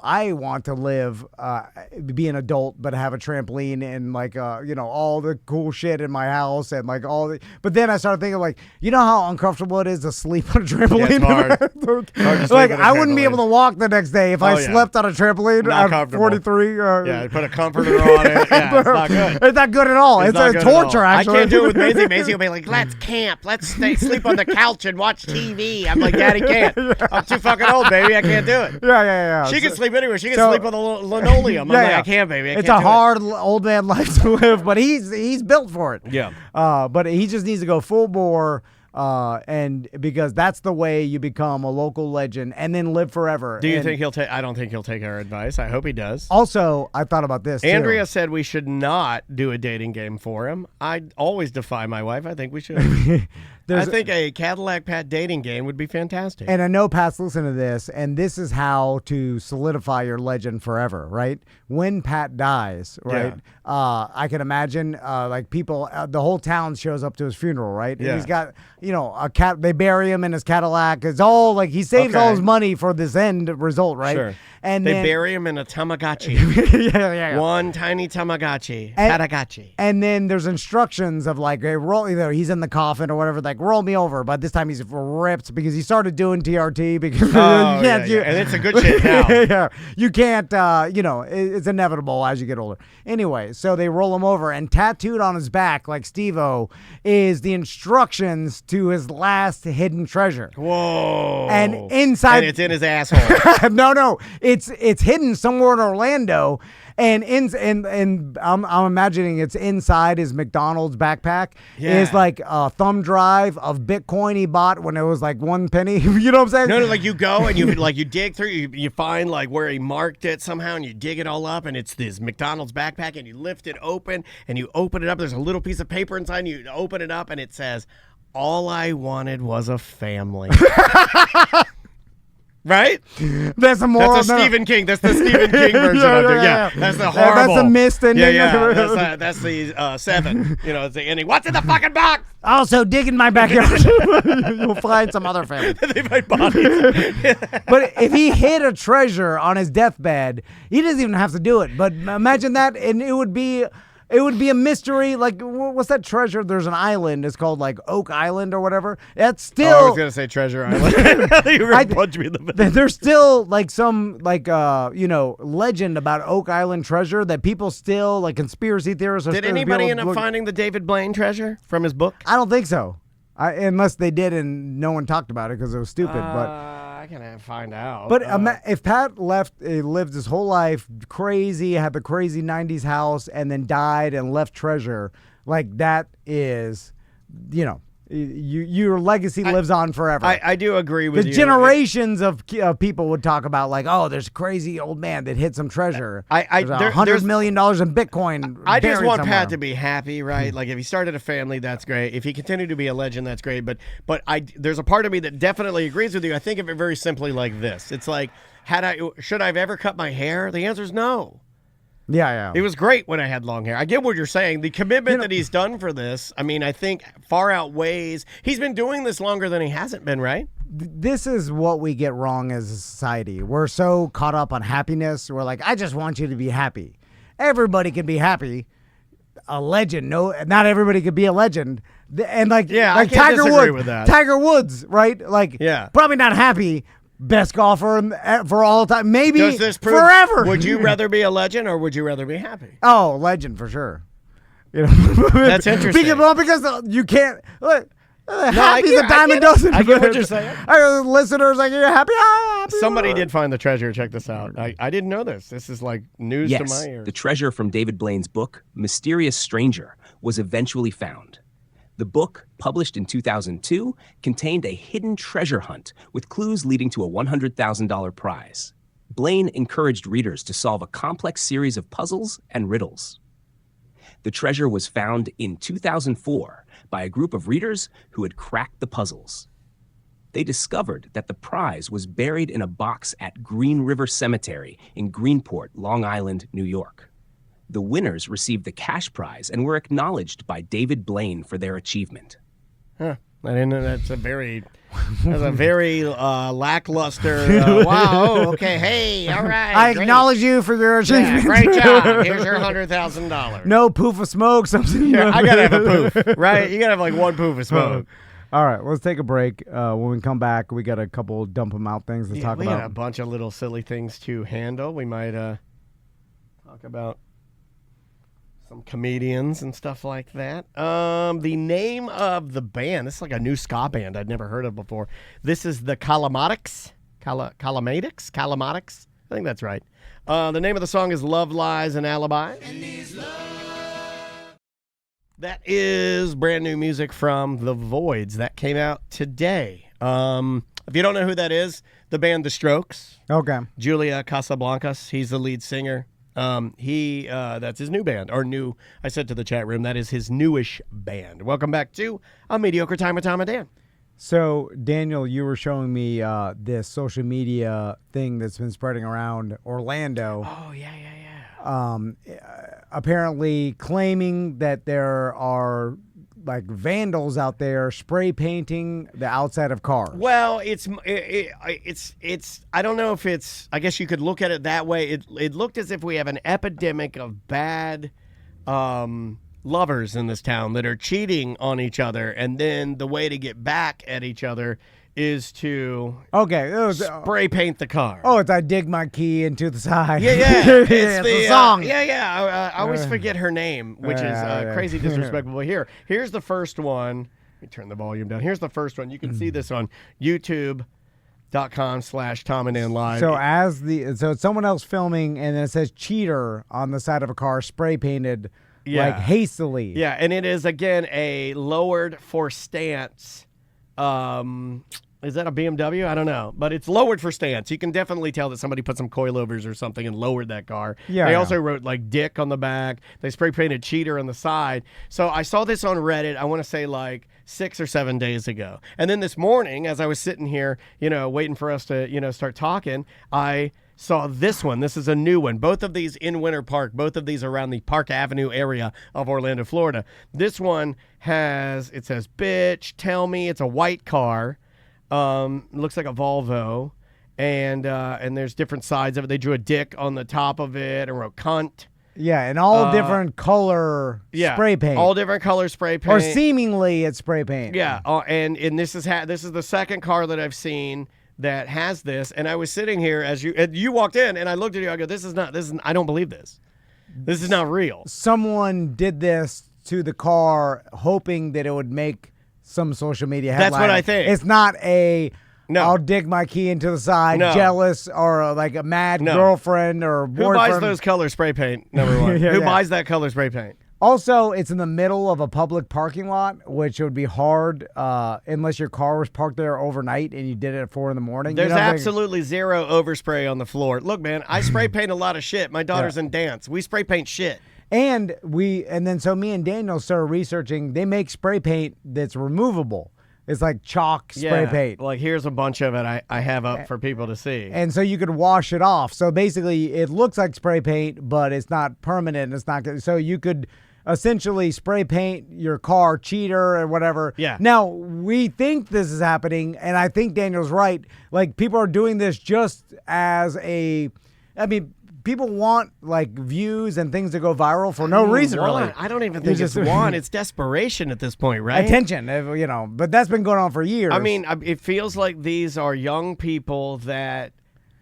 I want to live, be an adult, but have a trampoline and like, all the cool shit in my house and like but then I started thinking like, how uncomfortable it is to sleep on a trampoline. Yeah, it's hard. Like I wouldn't be able to walk the next day if I slept on a trampoline at 43. Put a comforter on it. Yeah, it's not good. It's not good at all. It's a torture, actually. I can't do it with Maisie will be like, let's camp. Let's sleep on the couch and watch TV. I'm like, Daddy can't. I'm too fucking old, baby. I can't do it. Yeah. She can sleep anywhere. She can sleep on the linoleum. I'm like, I can't, baby. It's a hard old man life to live, but he's built for it. Yeah. But he just needs to go full bore. And because that's the way you become a local legend and then live forever. Do you think he'll take? I don't think he'll take our advice. I hope he does. Also, I thought about this. Andrea said we should not do a dating game for him. I always defy my wife. I think we should. I think a Cadillac Pat dating game would be fantastic. And I know Pat's listening to this, and this is how to solidify your legend forever, right? When Pat dies, right? Yeah. I can imagine like people, the whole town shows up to his funeral, right? And he's got, a cat. They bury him in his Cadillac. It's all like he saves all his money for this end result, right? Sure. And they bury him in a Tamagotchi. Yeah. One tiny Tamagotchi. Patagotchi. And then there's instructions of like, hey, roll, either he's in the coffin or whatever, like roll me over. But this time he's ripped because he started doing TRT because you can't. And it's a good shit now. Yeah, you can't. It's inevitable as you get older. Anyway, so they roll him over, and tattooed on his back, like Steve-O, is the instructions to his last hidden treasure. Whoa! And inside, and it's in his asshole. No, it's hidden somewhere in Orlando. And I'm imagining it's inside his McDonald's backpack. Yeah. Is like a thumb drive of Bitcoin he bought when it was like 1 penny. You know what I'm saying? No, like you go and you like you dig through, you find like where he marked it somehow, and you dig it all up, and it's this McDonald's backpack, and you lift it open, and you open it up. There's a little piece of paper inside, and you open it up, and it says, "All I wanted was a family." Right? That's the Stephen King. That's the Stephen King version of it. Yeah. That's the horrible. That's the mist ending. Yeah. That's the 7. It's the ending. What's in the fucking box? Also, dig in my backyard. You'll find some other family. They find bodies. But if he hid a treasure on his deathbed, he doesn't even have to do it. But imagine that, and it would be a mystery. Like, what's that treasure? There's an island. It's called like Oak Island or whatever. That's still. I was gonna say Treasure Island. You were punch me in the face. There's still like some legend about Oak Island treasure that people still like conspiracy theorists. Did anybody end up finding the David Blaine treasure from his book? I don't think so. Unless they did and no one talked about it because it was stupid. But I can find out. But if Pat lived his whole life crazy, had the crazy 90s house, and then died and left treasure, like that is, your legacy lives on forever. I do agree with you. The generations of people would talk about like, oh, there's a crazy old man that hid some treasure. There's $100 million in Bitcoin. I just want somewhere. Pat to be happy, right? Like if he started a family, that's great. If he continued to be a legend, that's great. But there's a part of me that definitely agrees with you. I think of it very simply like this. It's like, should I have ever cut my hair? The answer is no. Yeah. It was great when I had long hair. I get what you're saying. The commitment that he's done for this, I mean, I think far outweighs. He's been doing this longer than he hasn't been, right? This is what we get wrong as a society. We're so caught up on happiness. We're like, I just want you to be happy. Everybody can be happy. A legend. No, not everybody could be a legend. And like Tiger Woods. With that. Tiger Woods, right? Like, probably not happy. Best golfer for all time. Maybe Does this prove, forever. Would you rather be a legend or would you rather be happy? Oh, legend for sure. That's interesting. Because you can't. Look, Happy's a dime a dozen. I get what you're saying. Listeners, like, you're happy? Happy. Somebody did find the treasure. Check this out. I didn't know this. This is like news to my ears. The treasure from David Blaine's book, Mysterious Stranger, was eventually found. The book, published in 2002, contained a hidden treasure hunt with clues leading to a $100,000 prize. Blaine encouraged readers to solve a complex series of puzzles and riddles. The treasure was found in 2004 by a group of readers who had cracked the puzzles. They discovered that the prize was buried in a box at Green River Cemetery in Greenport, Long Island, New York. The winners received the cash prize and were acknowledged by David Blaine for their achievement. Huh. I didn't know. That's a very lackluster. Wow. Oh, okay. Hey. All right. I acknowledge you for your achievement. Yeah, great job. Here's your $100,000. No poof of smoke. Something. Yeah, I gotta have a poof, right? You gotta have like one poof of smoke. All right, let's take a break. When we come back, we got a couple dump them out things to talk about. We got a bunch of little silly things to handle. We might talk about some comedians and stuff like that. The name of the band, this is like a new ska band I'd never heard of before. This is the Calamatics. Calamatics? I think that's right. The name of the song is Love, Lies, and Alibi. That is brand new music from The Voids that came out today. If you don't know who that is, the band The Strokes. Okay. Julia Casablancas, he's the lead singer. That's his new band, or new, I said to the chat room, that is his newish band. Welcome back to A Mediocre Time with Tom and Dan. So, Daniel, you were showing me this social media thing that's been spreading around Orlando. Oh, yeah. Apparently claiming that there are like vandals out there spray painting the outside of cars. Well, it's I don't know if it's, I guess you could look at it that way. It looked as if we have an epidemic of bad lovers in this town that are cheating on each other, and then the way to get back at each other is to spray paint the car. Oh, it's I dig my key into the side. Yeah. It's the song. I always forget her name, which is crazy disrespectful. Here's the first one. Let me turn the volume down. Here's the first one. You can see this on YouTube.com/Tom and Dan Live. So so it's someone else filming, and then it says cheater on the side of a car, spray painted like hastily. Yeah, and it is again a lowered for stance. Is that a BMW? I don't know, but it's lowered for stance. You can definitely tell that somebody put some coilovers or something and lowered that car. Yeah. They also wrote like dick on the back. They spray painted cheater on the side. So I saw this on Reddit, I want to say like 6 or 7 days ago. And then this morning, as I was sitting here, waiting for us to, start talking, I saw this one. This is a new one. Both of these in Winter Park. Both of these around the Park Avenue area of Orlando, Florida. This one says, bitch, tell me. It's a white car. Looks like a Volvo. And there's different sides of it. They drew a dick on the top of it and wrote cunt. Yeah, and all different color spray paint. All different color spray paint. Or seemingly it's spray paint. Yeah, and this is the second car that I've seen that has this, and I was sitting here as you walked in, and I looked at you. I go, this is I don't believe this. This is not real. Someone did this to the car, hoping that it would make some social media headline. That's what I think. It's not I'll dig my key into the side, jealous, or like a mad girlfriend or boyfriend. Who buys those color spray paint? Number one. Who buys that color spray paint? Also, it's in the middle of a public parking lot, which would be hard unless your car was parked there overnight and you did it at 4 a.m. There's absolutely zero overspray on the floor. Look, man, I spray paint a lot of shit. My daughter's in dance. We spray paint shit. And so me and Daniel started researching. They make spray paint that's removable. It's like chalk spray paint. Like here's a bunch of it I have up for people to see. And so you could wash it off. So basically, it looks like spray paint, but it's not permanent. It's not good. So you could essentially spray paint your car cheater or whatever. Yeah. Now, we think this is happening, and I think Daniel's right. Like, people are doing this just as people want like views and things to go viral for no reason, really. I don't even think it's want. It's desperation at this point, right? Attention, but that's been going on for years. I mean, it feels like these are young people that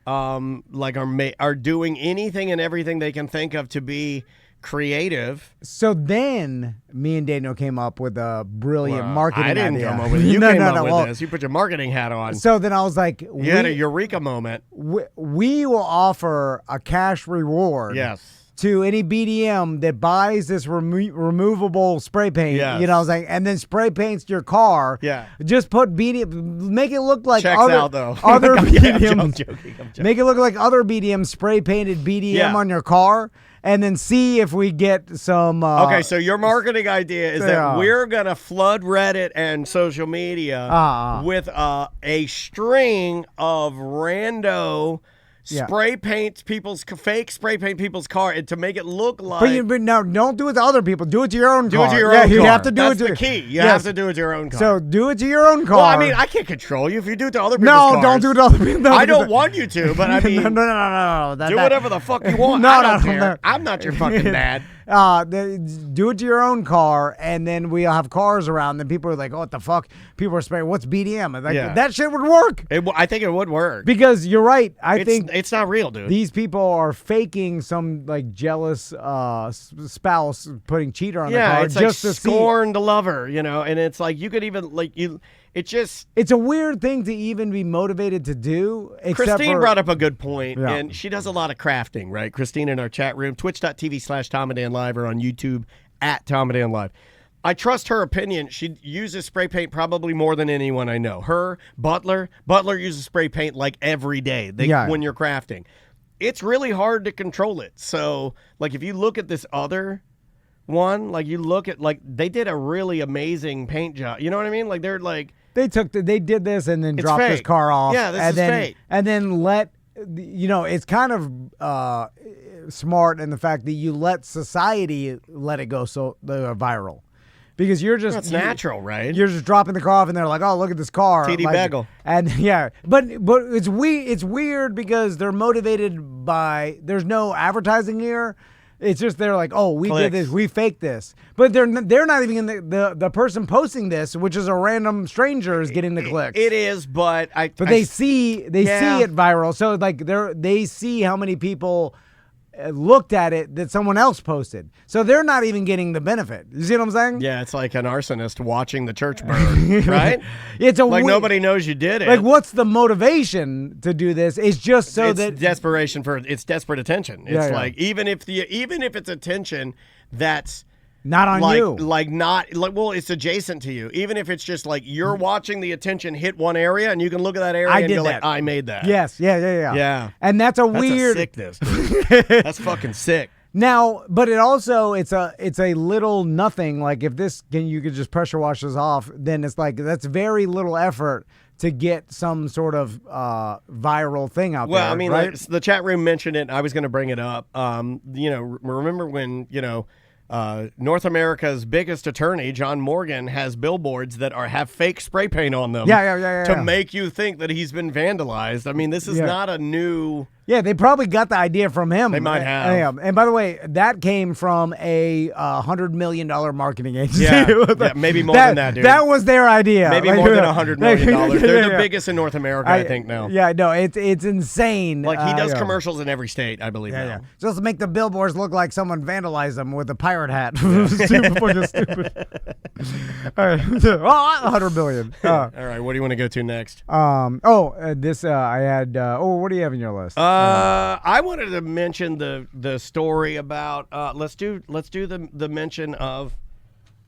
are doing anything and everything they can think of to be creative. So then me and Daniel came up with a brilliant marketing idea. I didn't come up with it. You came up with this. You put your marketing hat on. So then I was like, you had a eureka moment. We will offer a cash reward. Yes. To any BDM that buys this removable spray paint, yes. you know, I was like, and then spray paints your car. Yeah. Just put BDM, make it look like Checks other out, though. BDMs. I'm joking. Make it look like other BDMs, spray painted BDM on your car, and then see if we get some. Okay, so your marketing idea is that we're gonna flood Reddit and social media with a string of rando. Spray paint fake spray paint people's car and to make it look like. But no, don't do it to other people. Do it to your own car. Do it to your own car. You have to do That's it to the key. You have to do it to your own car. So do it to your own car. Well, I mean, I can't control you if you do it to other people's cars. No, don't do it to other people. I don't want you to, but I mean, no. Do whatever the fuck you want. No, I don't care. I'm not your fucking dad. Do it to your own car, and then we'll have cars around. And people are like, "Oh, what the fuck?" People are spraying. What's BDM? Like, that shit would work. I think it would work because you're right. I think it's not real, dude. These people are faking some like jealous spouse putting cheater on the car it's just like to scorned lover, you know. And it's like you could even like you. It's a weird thing to even be motivated to do. Christine brought up a good point, and she does a lot of crafting, right? Christine in our chat room, twitch.tv/Tom and Dan Live, or on YouTube @Tom and Dan Live. I trust her opinion. She uses spray paint probably more than anyone I know. Her, Butler uses spray paint like every day when you're crafting. It's really hard to control it. So, like, if you look at this other one, like, you look at, like, they did a really amazing paint job. You know what I mean? Like, they're like... They did this and then dropped this car off. Yeah, this is fake. And then it's kind of smart in the fact that you let society let it go so they're viral. Because you're just... That's natural, right? You're just dropping the car off and they're like, oh, look at this car. TD Bagel. And but it's weird because they're motivated by... There's no advertising here. It's just they're like, oh, we did this, we faked this, but they're not even the person posting this, which is a random stranger, is getting the clicks. It is, but they see it viral, so like they see how many people looked at it that someone else posted, so they're not even getting the benefit. You see what I'm saying? Yeah, it's like an arsonist watching the church burn, right? It's nobody knows you did it. Like, what's the motivation to do this? It's just it's desperation it's desperate attention. It's like even if it's attention that's not on you. It's adjacent to you. Even if it's just like you're watching the attention hit one area and you can look at that area and you're like, I made that. Yes, yeah. And that's weird sickness, dude. That's fucking sick. Now, but it's a little nothing. Like if you could just pressure wash this off, then it's like that's very little effort to get some sort of viral thing out there. Well, I mean, right? like, the chat room mentioned it. I was going to bring it up. Remember when North America's biggest attorney, John Morgan, has billboards that have fake spray paint on them. To make you think that he's been vandalized. I mean, this is not a new... Yeah, they probably got the idea from him. They might have. And by the way, that came from a $100 million marketing agency. Yeah, maybe more than that, dude. That was their idea. Maybe more than $100 million. They're the biggest in North America, I think, now. Yeah, no, it's insane. Like, he does commercials in every state, I believe, now. Yeah. Just to make the billboards look like someone vandalized them with a pirate hat. Stupid. All right. $100 million. All right, what do you want to go to next? I had... what do you have in your list? I wanted to mention the story about let's do the mention of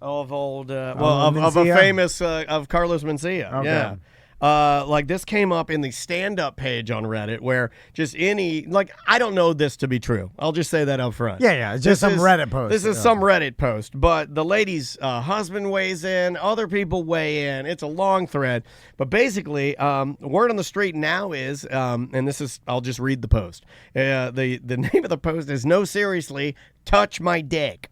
old of a famous of Carlos Mencia. Okay. Yeah. Like this came up in the stand-up page on Reddit where just I don't know this to be true. I'll just say that up front. Yeah, it's just some Reddit post. This is some Reddit post, but the lady's husband weighs in, other people weigh in. It's a long thread, but basically, word on the street now is, and this is, I'll just read the post. The name of the post is "No, seriously, touch my dick."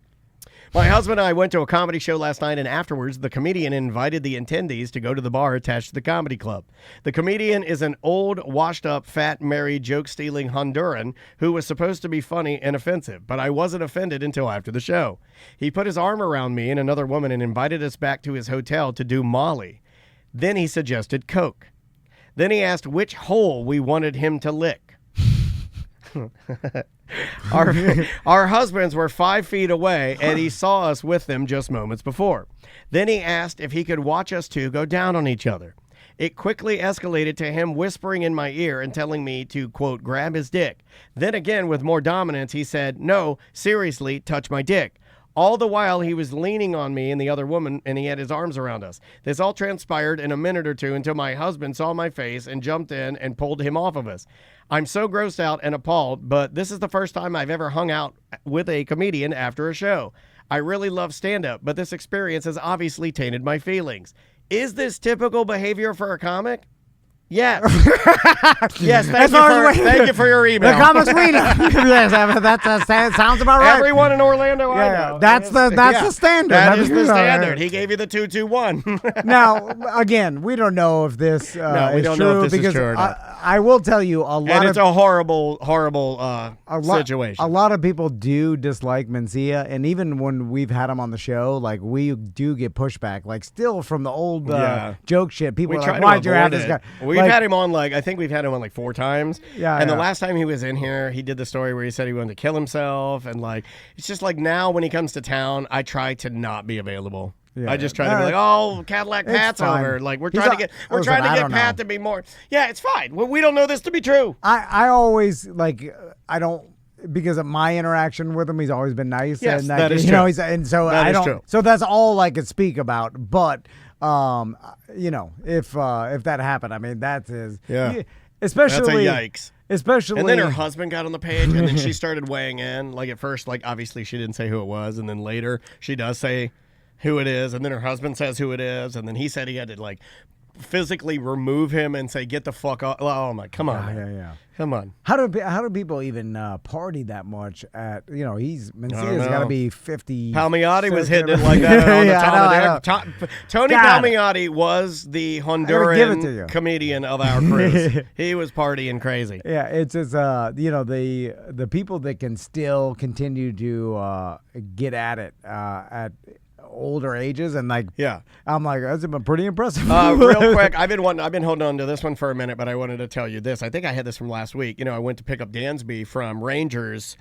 My husband and I went to a comedy show last night, and afterwards, the comedian invited the attendees to go to the bar attached to the comedy club. The comedian is an old, washed-up, fat, married, joke-stealing Honduran who was supposed to be funny and offensive, but I wasn't offended until after the show. He put his arm around me and another woman and invited us back to his hotel to do Molly. Then he suggested Coke. Then he asked which hole we wanted him to lick. Our husbands were 5 feet away, and he saw us with them just moments before. Then he asked if he could watch us two go down on each other. It quickly escalated to him whispering in my ear and telling me to, quote, grab his dick. Then again, with more dominance, he said, no, seriously, touch my dick. All the while, he was leaning on me and the other woman, and he had his arms around us. This all transpired in a minute or two until my husband saw my face and jumped in and pulled him off of us. I'm so grossed out and appalled, but this is the first time I've ever hung out with a comedian after a show. I really love stand-up, but this experience has obviously tainted my feelings. Is this typical behavior for a comic? Yes. Yes, thank you for your email. The comments we know. Yes, that sounds about right. Everyone in Orlando, I know. That's the standard. That is the standard. He gave you the 2-2-1. Now, again, we don't know if this we don't true know if this because is true or not. I will tell you a lot. And it's a horrible situation. A lot of people do dislike Mencia, and even when we've had him on the show, like we do get pushback, like still from the old joke shit. People are like, "Why'd you have this guy?" We've had him on I think we've had him on 4 times. Yeah. And the last time he was in here, he did the story where he said he wanted to kill himself, and it's just now when he comes to town, I try to not be available. Yeah. I just try to be like, oh, Cadillac Pat's over. We're trying to get Pat to be more. Yeah, it's fine. We don't know this to be true. I always I don't. Because of my interaction with him, he's always been nice. Yes, and that is true. I don't. True. So that's all I could speak about. But if that happened, I mean, that's his. Yeah. Especially that's a yikes. Especially, and then her husband got on the page, and then she started weighing in. At first, obviously she didn't say who it was, and then later she does say who it is, and then her husband says who it is, and then he said he had to physically remove him and say get the fuck off. Oh my, come on, yeah. Come on. How do people even party that much at Mencia's got to be 50. Palmiotti was hitting it like that on the top of the Tony Palmiotti was the Honduran comedian of our cruise. He was partying crazy. Yeah, it's just the people that can still continue to get at it at older ages, and I'm like, that's been pretty impressive. Real quick, I've been holding on to this one for a minute, but I wanted to tell you this. I think I had this from last week. I went to pick up Dansby from Rangers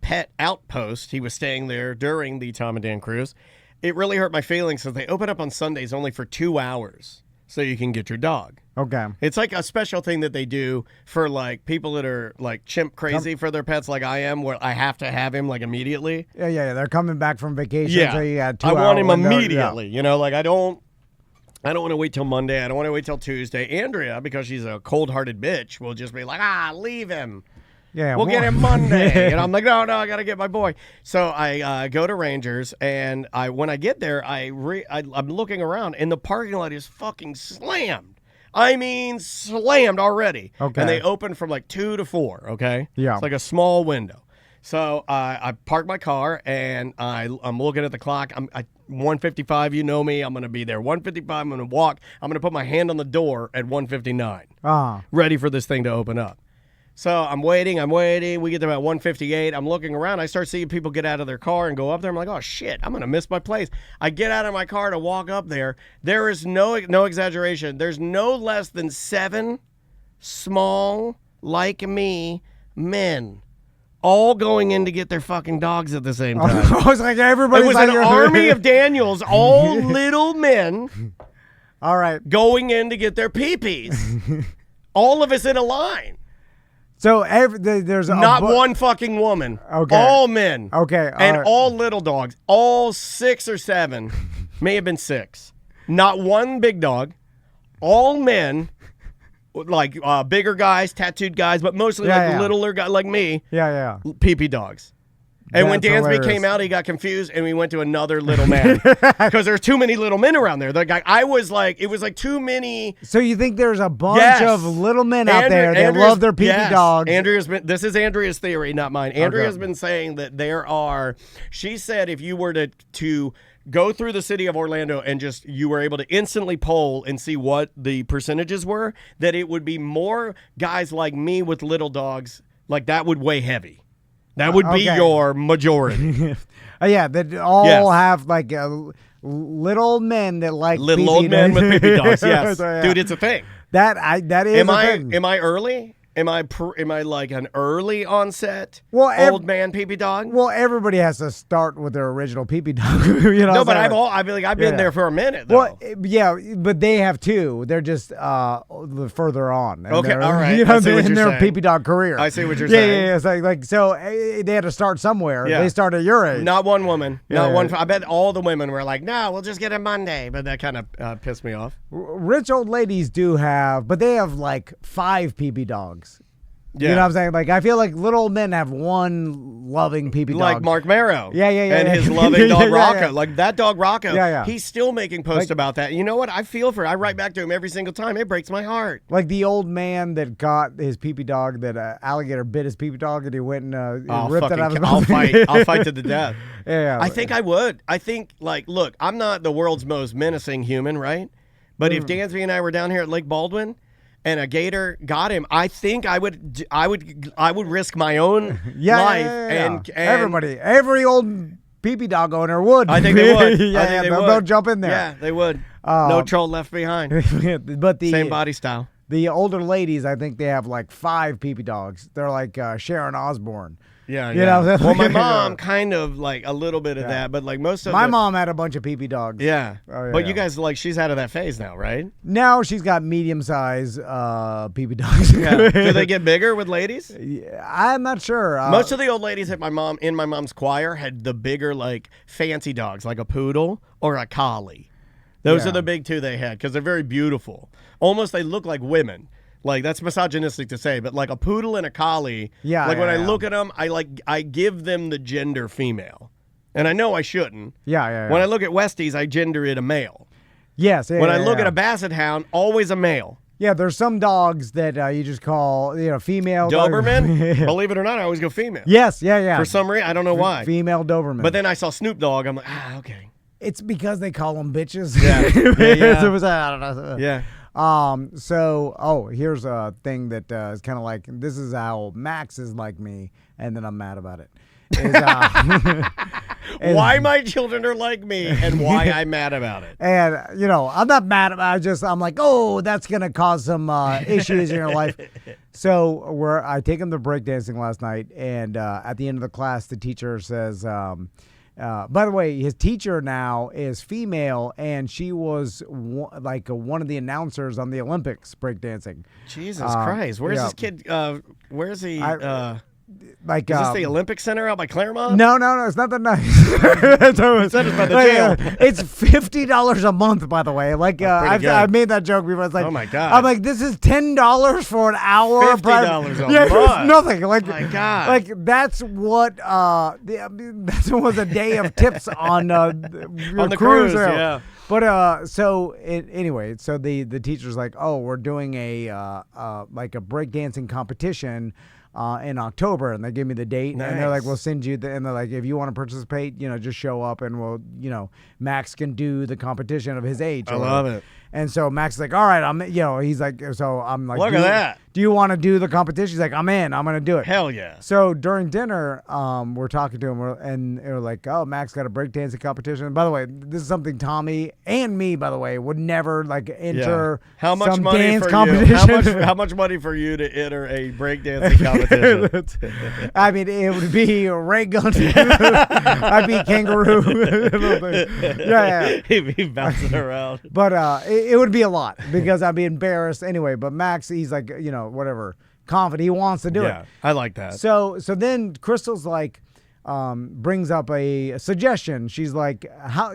Pet Outpost. He was staying there during the Tom and Dan cruise. It really hurt my feelings because they open up on Sundays only for 2 hours so you can get your dog. Okay. It's a special thing that they do for people that are chimp crazy for their pets like I am, where I have to have him immediately. Yeah. They're coming back from vacation. Yeah. So you got 2 I hours want him window. immediately. Yeah. I don't want to wait till Monday. I don't want to wait till Tuesday. Andrea, because she's a cold-hearted bitch, will just be like, leave him. Yeah, we'll get him Monday. And I'm like, no, I got to get my boy. So I go to Rangers, and when I get there, I'm looking around, and the parking lot is fucking slammed. I mean, slammed already. Okay. And they open from 2 to 4, okay? Yeah. It's a small window. So I park my car, and I'm looking at the clock. I'm 1:55, you know me. I'm going to be there. 1:55, I'm going to walk. I'm going to put my hand on the door at 1:59, ready for this thing to open up. So I'm waiting. We get to about 1:58. I'm looking around. I start seeing people get out of their car and go up there. I'm like, oh, shit, I'm going to miss my place. I get out of my car to walk up there. There is no exaggeration. There's no less than 7 small, like me, men all going in to get their fucking dogs at the same time. I was like, everybody. It was an army of Daniels, all little men. All right. Going in to get their pee-pees. All of us in a line. So there's not one fucking woman. Okay. All men. Okay. And all little dogs. All 6 or 7. May have been 6. Not one big dog. All men. Bigger guys, tattooed guys, but mostly littler guys like me. Yeah. Pee-pee dogs. And when Dansby came out, he got confused, and we went to another little man because there's too many little men around there. It was too many. So you think there's a bunch of little men out there that love their pee-pee dogs? This is Andrea's theory, not mine. Andrea's been saying that there are. She said if you were to go through the city of Orlando and you were able to instantly poll and see what the percentages were, that it would be more guys like me with little dogs. That would weigh heavy. That would be your majority. That all have little men that like little old men with pee-pee dogs. Yes, dude, it's a thing. That is. Am I early? Am I like an early onset old man pee-pee dog? Well, everybody has to start with their original pee-pee dog. You know, no, but I've been there for a minute though. Well, yeah, but they have two. They're just further on. Okay, all right. You know, I see what in you're their saying. pee-pee dog career. I see what you're saying. Yeah. It's so they had to start somewhere. Yeah. They started at your age. Not one woman. Yeah, Not yeah. one. I bet all the women were like, "No, we'll just get it Monday," but that kind of pissed me off. Rich old ladies do have, but they have like 5 pee-pee dogs. Yeah. You know what I'm saying? Like, I feel like little old men have one loving pee-pee dog. Like Mark Marrow. Yeah. And yeah. his loving dog, Yeah. Rocco. Like, that dog, Rocco. Yeah. He's still making posts about that. You know what? I feel for it. I write back to him every single time. It breaks my heart. Like the old man that got his pee-pee dog, that alligator bit his pee-pee dog, and he went and ripped it out of his mouth. I'll fight to the death. Yeah. I think I would. I think, like, look, I'm not the world's most menacing human, right? But if Dansby and I were down here at Lake Baldwin and a gator got him, I think I would risk my own life. Yeah. And every old pee-pee dog owner would. I think they would. Yeah, I think they would. they'll jump in there. Yeah, they would. No troll left behind. But Same body style. The older ladies, I think they have like 5 pee-pee dogs. They're like Sharon Osbourne. Yeah, You know, well, my mom kind of like a little bit of that, but like most of my mom had a bunch of pee-pee dogs. Yeah. Oh, yeah, But yeah. you guys, like, she's out of that phase now, right? Now she's got medium-sized pee-pee dogs. Yeah. Do they get bigger with ladies? I'm not sure. Most of the old ladies at my mom's choir had the bigger, like, fancy dogs, like a poodle or a collie. Those are the big 2 they had because they're very beautiful. Almost they look like women. Like, that's misogynistic to say, but like a poodle and a collie. Yeah. Like, when I look at them, I give them the gender female. And I know I shouldn't. Yeah. When I look at Westies, I gender it a male. Yes. When I look at a Basset Hound, always a male. Yeah, there's some dogs that you just call, female. Doberman? Believe it or not, I always go female. Yes, yeah. For some reason, I don't know why. Female Doberman. But then I saw Snoop Dogg, I'm like, okay. It's because they call them bitches. Yeah. I don't know. Yeah. So here's a thing that is kind of like, this is how Max is like me, and then I'm mad about it. Why my children are like me and why I'm mad about it. And, I'm not mad about it. I'm like, oh, that's going to cause some issues in your life. So I take him to breakdancing last night, and at the end of the class, the teacher says, by the way, his teacher now is female, and she was one of the announcers on the Olympics breakdancing. Jesus Christ. Where's this kid? Where is he? Like, is this the Olympic Center out by Claremont? No, it's not that nice. It's $50 a month, by the way. Like, I've made that joke before. It's like, oh my God. I'm like, this is $10 for an hour. $50 a month. It's nothing. Like, oh my God. Like, that's what that was a day of tips on the cruise. Yeah. But so the teacher's like, oh, we're doing a breakdancing competition in October, and they give me the date, nice. And they're like, we'll send you and they're like, if you want to participate, just show up, and we'll, Max can do the competition of his age. I love it. And so Max is like, all right, he's like, so I'm like, look at that. Do you want to do the competition? He's like, I'm in. I'm going to do it. Hell yeah. So during dinner, we're talking to him, and they're like, oh, Max got a breakdancing competition. And by the way, this is something Tommy and me, by the way, would never enter how much some money dance for competition. You? How much money for you to enter a breakdancing competition? I mean, it would be a ray gun. I'd be kangaroo. Yeah. He'd be bouncing around. But it would be a lot because I'd be embarrassed anyway. But Max, he's like, whatever, confident. He wants to do it. Yeah, I like that. So then Crystal's like, brings up a suggestion. She's like, how,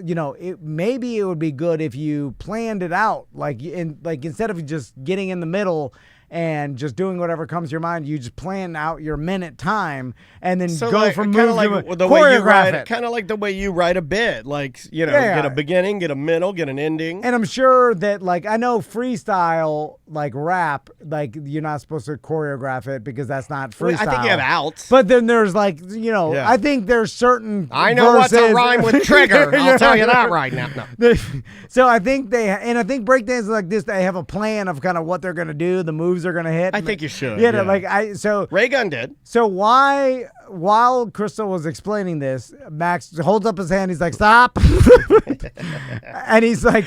maybe it would be good if you planned it out, instead of just getting in the middle and just doing whatever comes to your mind, you just plan out your minute time and then go from move to choreograph it. Kind of like the way you write a bit, get a beginning, get a middle, get an ending. And I'm sure that, I know freestyle, rap, you're not supposed to choreograph it because that's not freestyle. I think you have outs. But then there's I think there's certain I know verses. what's a rhyme with trigger. I'll tell you that right now. No. So I think breakdancers like this, they have a plan of kind of what they're going to do, the moves they're going to hit. I think you should. So Ray Gun did. So while Crystal was explaining this, Max holds up his hand. He's like, stop. And he's like,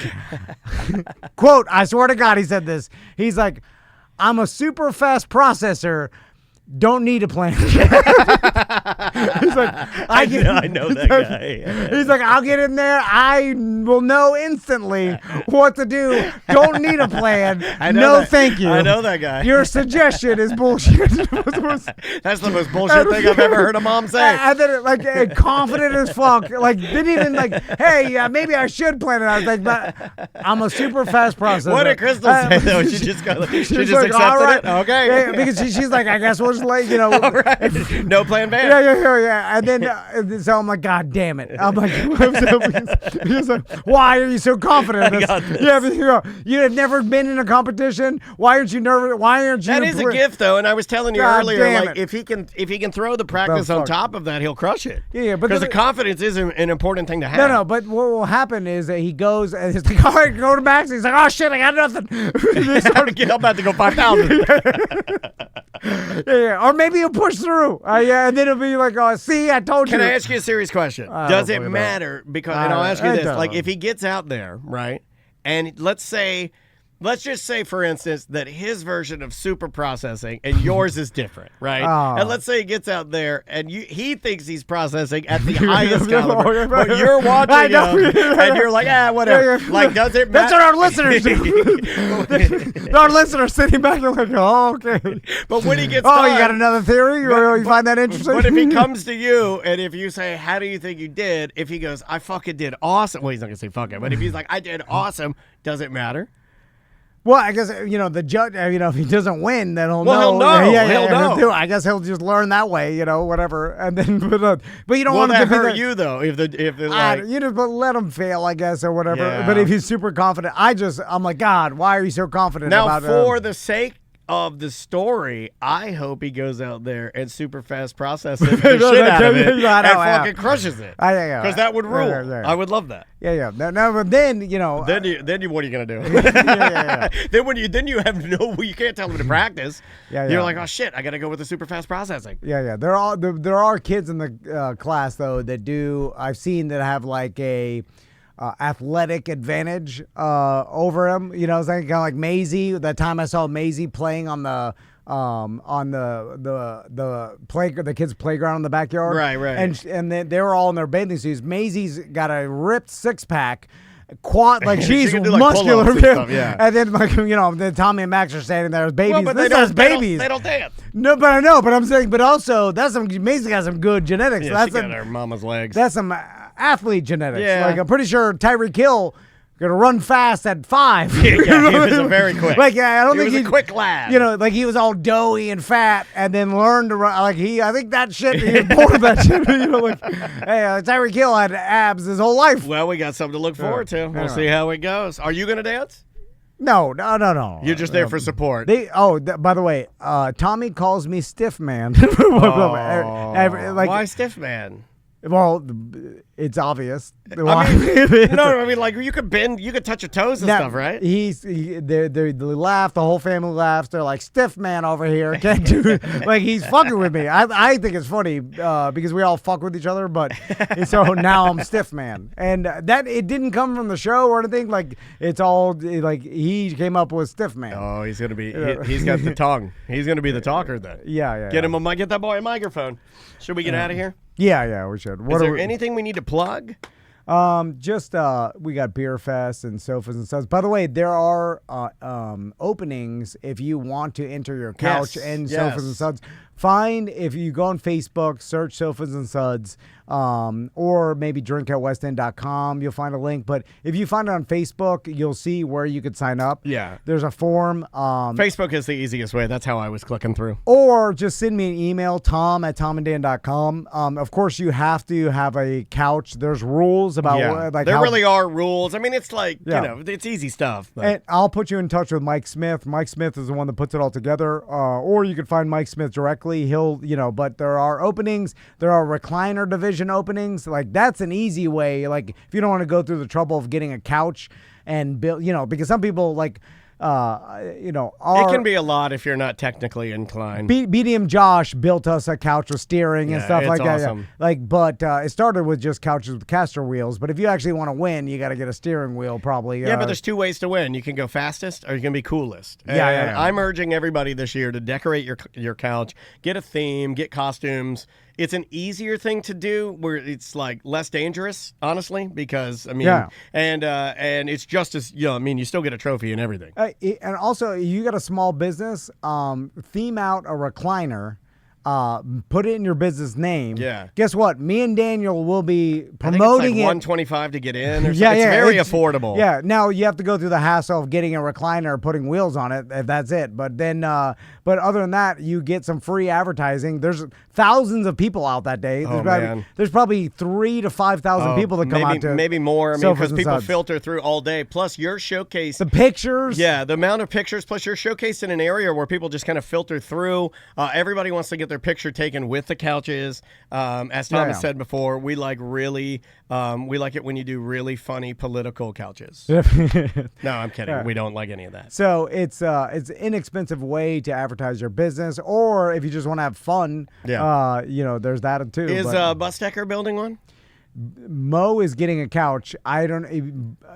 quote, I swear to God, he said this. He's like, I'm a super fast processor. Don't need a plan. He's like, I know that guy. He's like, I'll get in there. I will know instantly what to do. Don't need a plan. No, thank you. I know that guy. Your suggestion is bullshit. That's the most bullshit thing I've ever heard a mom say. And then, like, confident as fuck. Like, didn't even like, hey, maybe I should plan it. I was like, but I'm a super fast processor. What did Crystal say though? She just like, accepted right. it. Okay. Yeah, because she's like, I guess we'll just like, right. No plan B. Yeah. And then, so I'm like, God damn it. I'm like, he's like, why are you so confident in this? Yeah, but, you had never been in a competition. Why aren't you nervous? Why aren't you? That is a gift, though, and I was telling you God earlier, damn like it. if he can throw the practice on top of that, he'll crush it. Yeah, but because the confidence is an important thing to have. No, but what will happen is that he goes and he's like, all right, go to max. He's like, oh shit, I got nothing. I'm about to go 5,000. Yeah, or maybe he'll push through. And then it'll be like, oh, see, I told you. Can I ask you a serious question? Does it matter? Because, and I'll ask you this: like, if he gets out there, right, and let's just say, for instance, that his version of super processing and yours is different, right? And let's say he gets out there and he thinks he's processing at the highest caliber, but you're watching him and you're like, whatever. Like, does it matter? That's what our listeners do. Our listeners sitting back and like, oh, okay. But when he gets done, you got another theory? Or you find that interesting? But if he comes to you and if you say, how do you think you did? If he goes, I fucking did awesome. Well, he's not going to say fucking, but if he's like, I did awesome, does it matter? Well, I guess, the judge, if he doesn't win, then he'll know. Well, he'll know. He'll know. He'll do it. I guess he'll just learn that way, whatever. And then, but you don't want to hurt you, though, if but let him fail, I guess, or whatever. Yeah. But if he's super confident, I'm like, God, why are you so confident about it? Now, for the sake of the story, I hope he goes out there and super fast processes the shit out of it and fucking crushes it. Because that would rule. I would love that. Yeah. No, but then, Then you what are you gonna do? Then you have you can't tell him to practice. You're like, oh shit, I gotta go with the super fast processing. Yeah. There are kids in the class though that I've seen that have like a athletic advantage over him. It's like kind of like Maisie. That time I saw Maisie playing on the kids' playground in the backyard. Right. And they were all in their bathing suits. Maisie's got a ripped 6-pack. Quad, like she's muscular, and stuff, yeah. And then then Tommy and Max are standing there as babies. Well, but they don't dance. No, but I know. But I'm saying, but also Maisie got some good genetics. Yeah, she got her mama's legs. That's some athlete genetics. Yeah. Like I'm pretty sure Tyreek Hill gonna run fast at 5. Yeah, he was very quick. I don't think he was a quick lad. Like he was all doughy and fat, and then learned to run. Like I think that shit. He was born with that shit. Hey, Tyreek Hill had abs his whole life. Well, we got something to look forward to. We'll see how it goes. Are you gonna dance? No. You're just there for support. By the way, Tommy calls me stiff man. Why stiff man? Well, it's obvious. Like you could bend, you could touch your toes and stuff, right? They laugh. The whole family laughs. They're like, stiff man over here. Can't do like he's fucking with me. I think it's funny because we all fuck with each other. But so now I'm stiff man, and that it didn't come from the show or anything. Like it's all like he came up with stiff man. Oh, he's gonna be. He's got the tongue. He's gonna be the talker then. Yeah. Get that boy a microphone. Should we get out of here? Yeah, we should. Is there anything we need to plug? Just we got Beer Fest and Sofas and Suds. By the way, there are openings if you want to enter your couch and Sofas and Suds. If you go on Facebook, search Sofas and Suds, or maybe drinkatwestend.com, you'll find a link. But if you find it on Facebook, you'll see where you could sign up. Yeah. There's a form. Facebook is the easiest way. That's how I was clicking through. Or just send me an email, tom@tomanddan.com. Of course, you have to have a couch. There's rules about there really are rules. I mean, it's like, it's easy stuff. But. And I'll put you in touch with Mike Smith. Mike Smith is the one that puts it all together. Or you could find Mike Smith directly. He'll, but there are openings. There are recliner division openings. Like that's an easy way. Like if you don't want to go through the trouble of getting a couch and build, because some people like you know, it can be a lot if you're not technically inclined. BDM Josh built us a couch with steering and stuff like that. Awesome. Yeah. Like, but it started with just couches with caster wheels. But if you actually want to win, you got to get a steering wheel, probably. Yeah, but there's two ways to win. You can go fastest, or you can be coolest. Yeah. I'm urging everybody this year to decorate your couch, get a theme, get costumes. It's an easier thing to do where it's like less dangerous, honestly, because I mean, and it's just as you still get a trophy and everything. And also, you got a small business, theme out a recliner. Put it in your business name. Yeah. Guess what? Me and Daniel will be promoting I think it's it. like $125 to get in. Or something. It's very affordable. Yeah. Now you have to go through the hassle of getting a recliner, putting wheels on it. If that's it. But then, but other than that, you get some free advertising. There's thousands of people out that day. There's probably 3,000 to 5,000 people that come out to maybe more. I mean, because people filter through all day. Plus, your showcase, the pictures. Yeah, the amount of pictures. Plus, you're showcased in an area where people just kind of filter through. Everybody wants to get their picture taken with the couches. As Thomas said before, we like it when you do really funny political couches. No, I'm kidding. Yeah. We don't like any of that. So it's an inexpensive way to advertise your business, or if you just want to have fun, there's that too. Is Bustecker building one? Mo is getting a couch.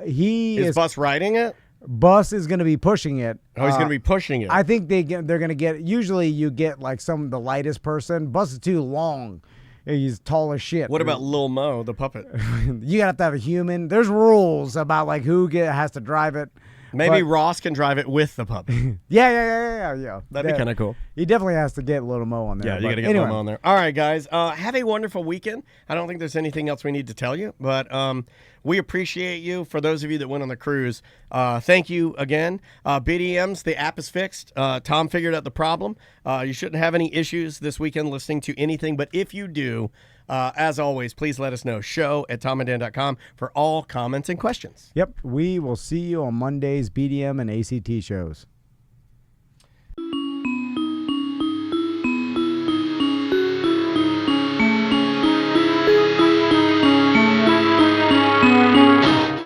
Is Bus riding it? Bus is going to be pushing it. Oh, he's going to be pushing it. I think they're going to get. Usually, you get like the lightest person. Bus is too long. He's tall as shit. What about Lil Mo, the puppet? You have to have a human. There's rules about like who has to drive it. Maybe Ross can drive it with the puppet. Yeah. That'd be kind of cool. He definitely has to get Lil Mo on there. Yeah, you got to get Lil Mo on there. All right, guys. Have a wonderful weekend. I don't think there's anything else we need to tell you, but we appreciate you. For those of you that went on the cruise, thank you again. BDMs, the app is fixed. Tom figured out the problem. You shouldn't have any issues this weekend listening to anything, but if you do, as always, please let us know. show@tomanddan.com for all comments and questions. Yep. We will see you on Monday's BDM and ACT shows.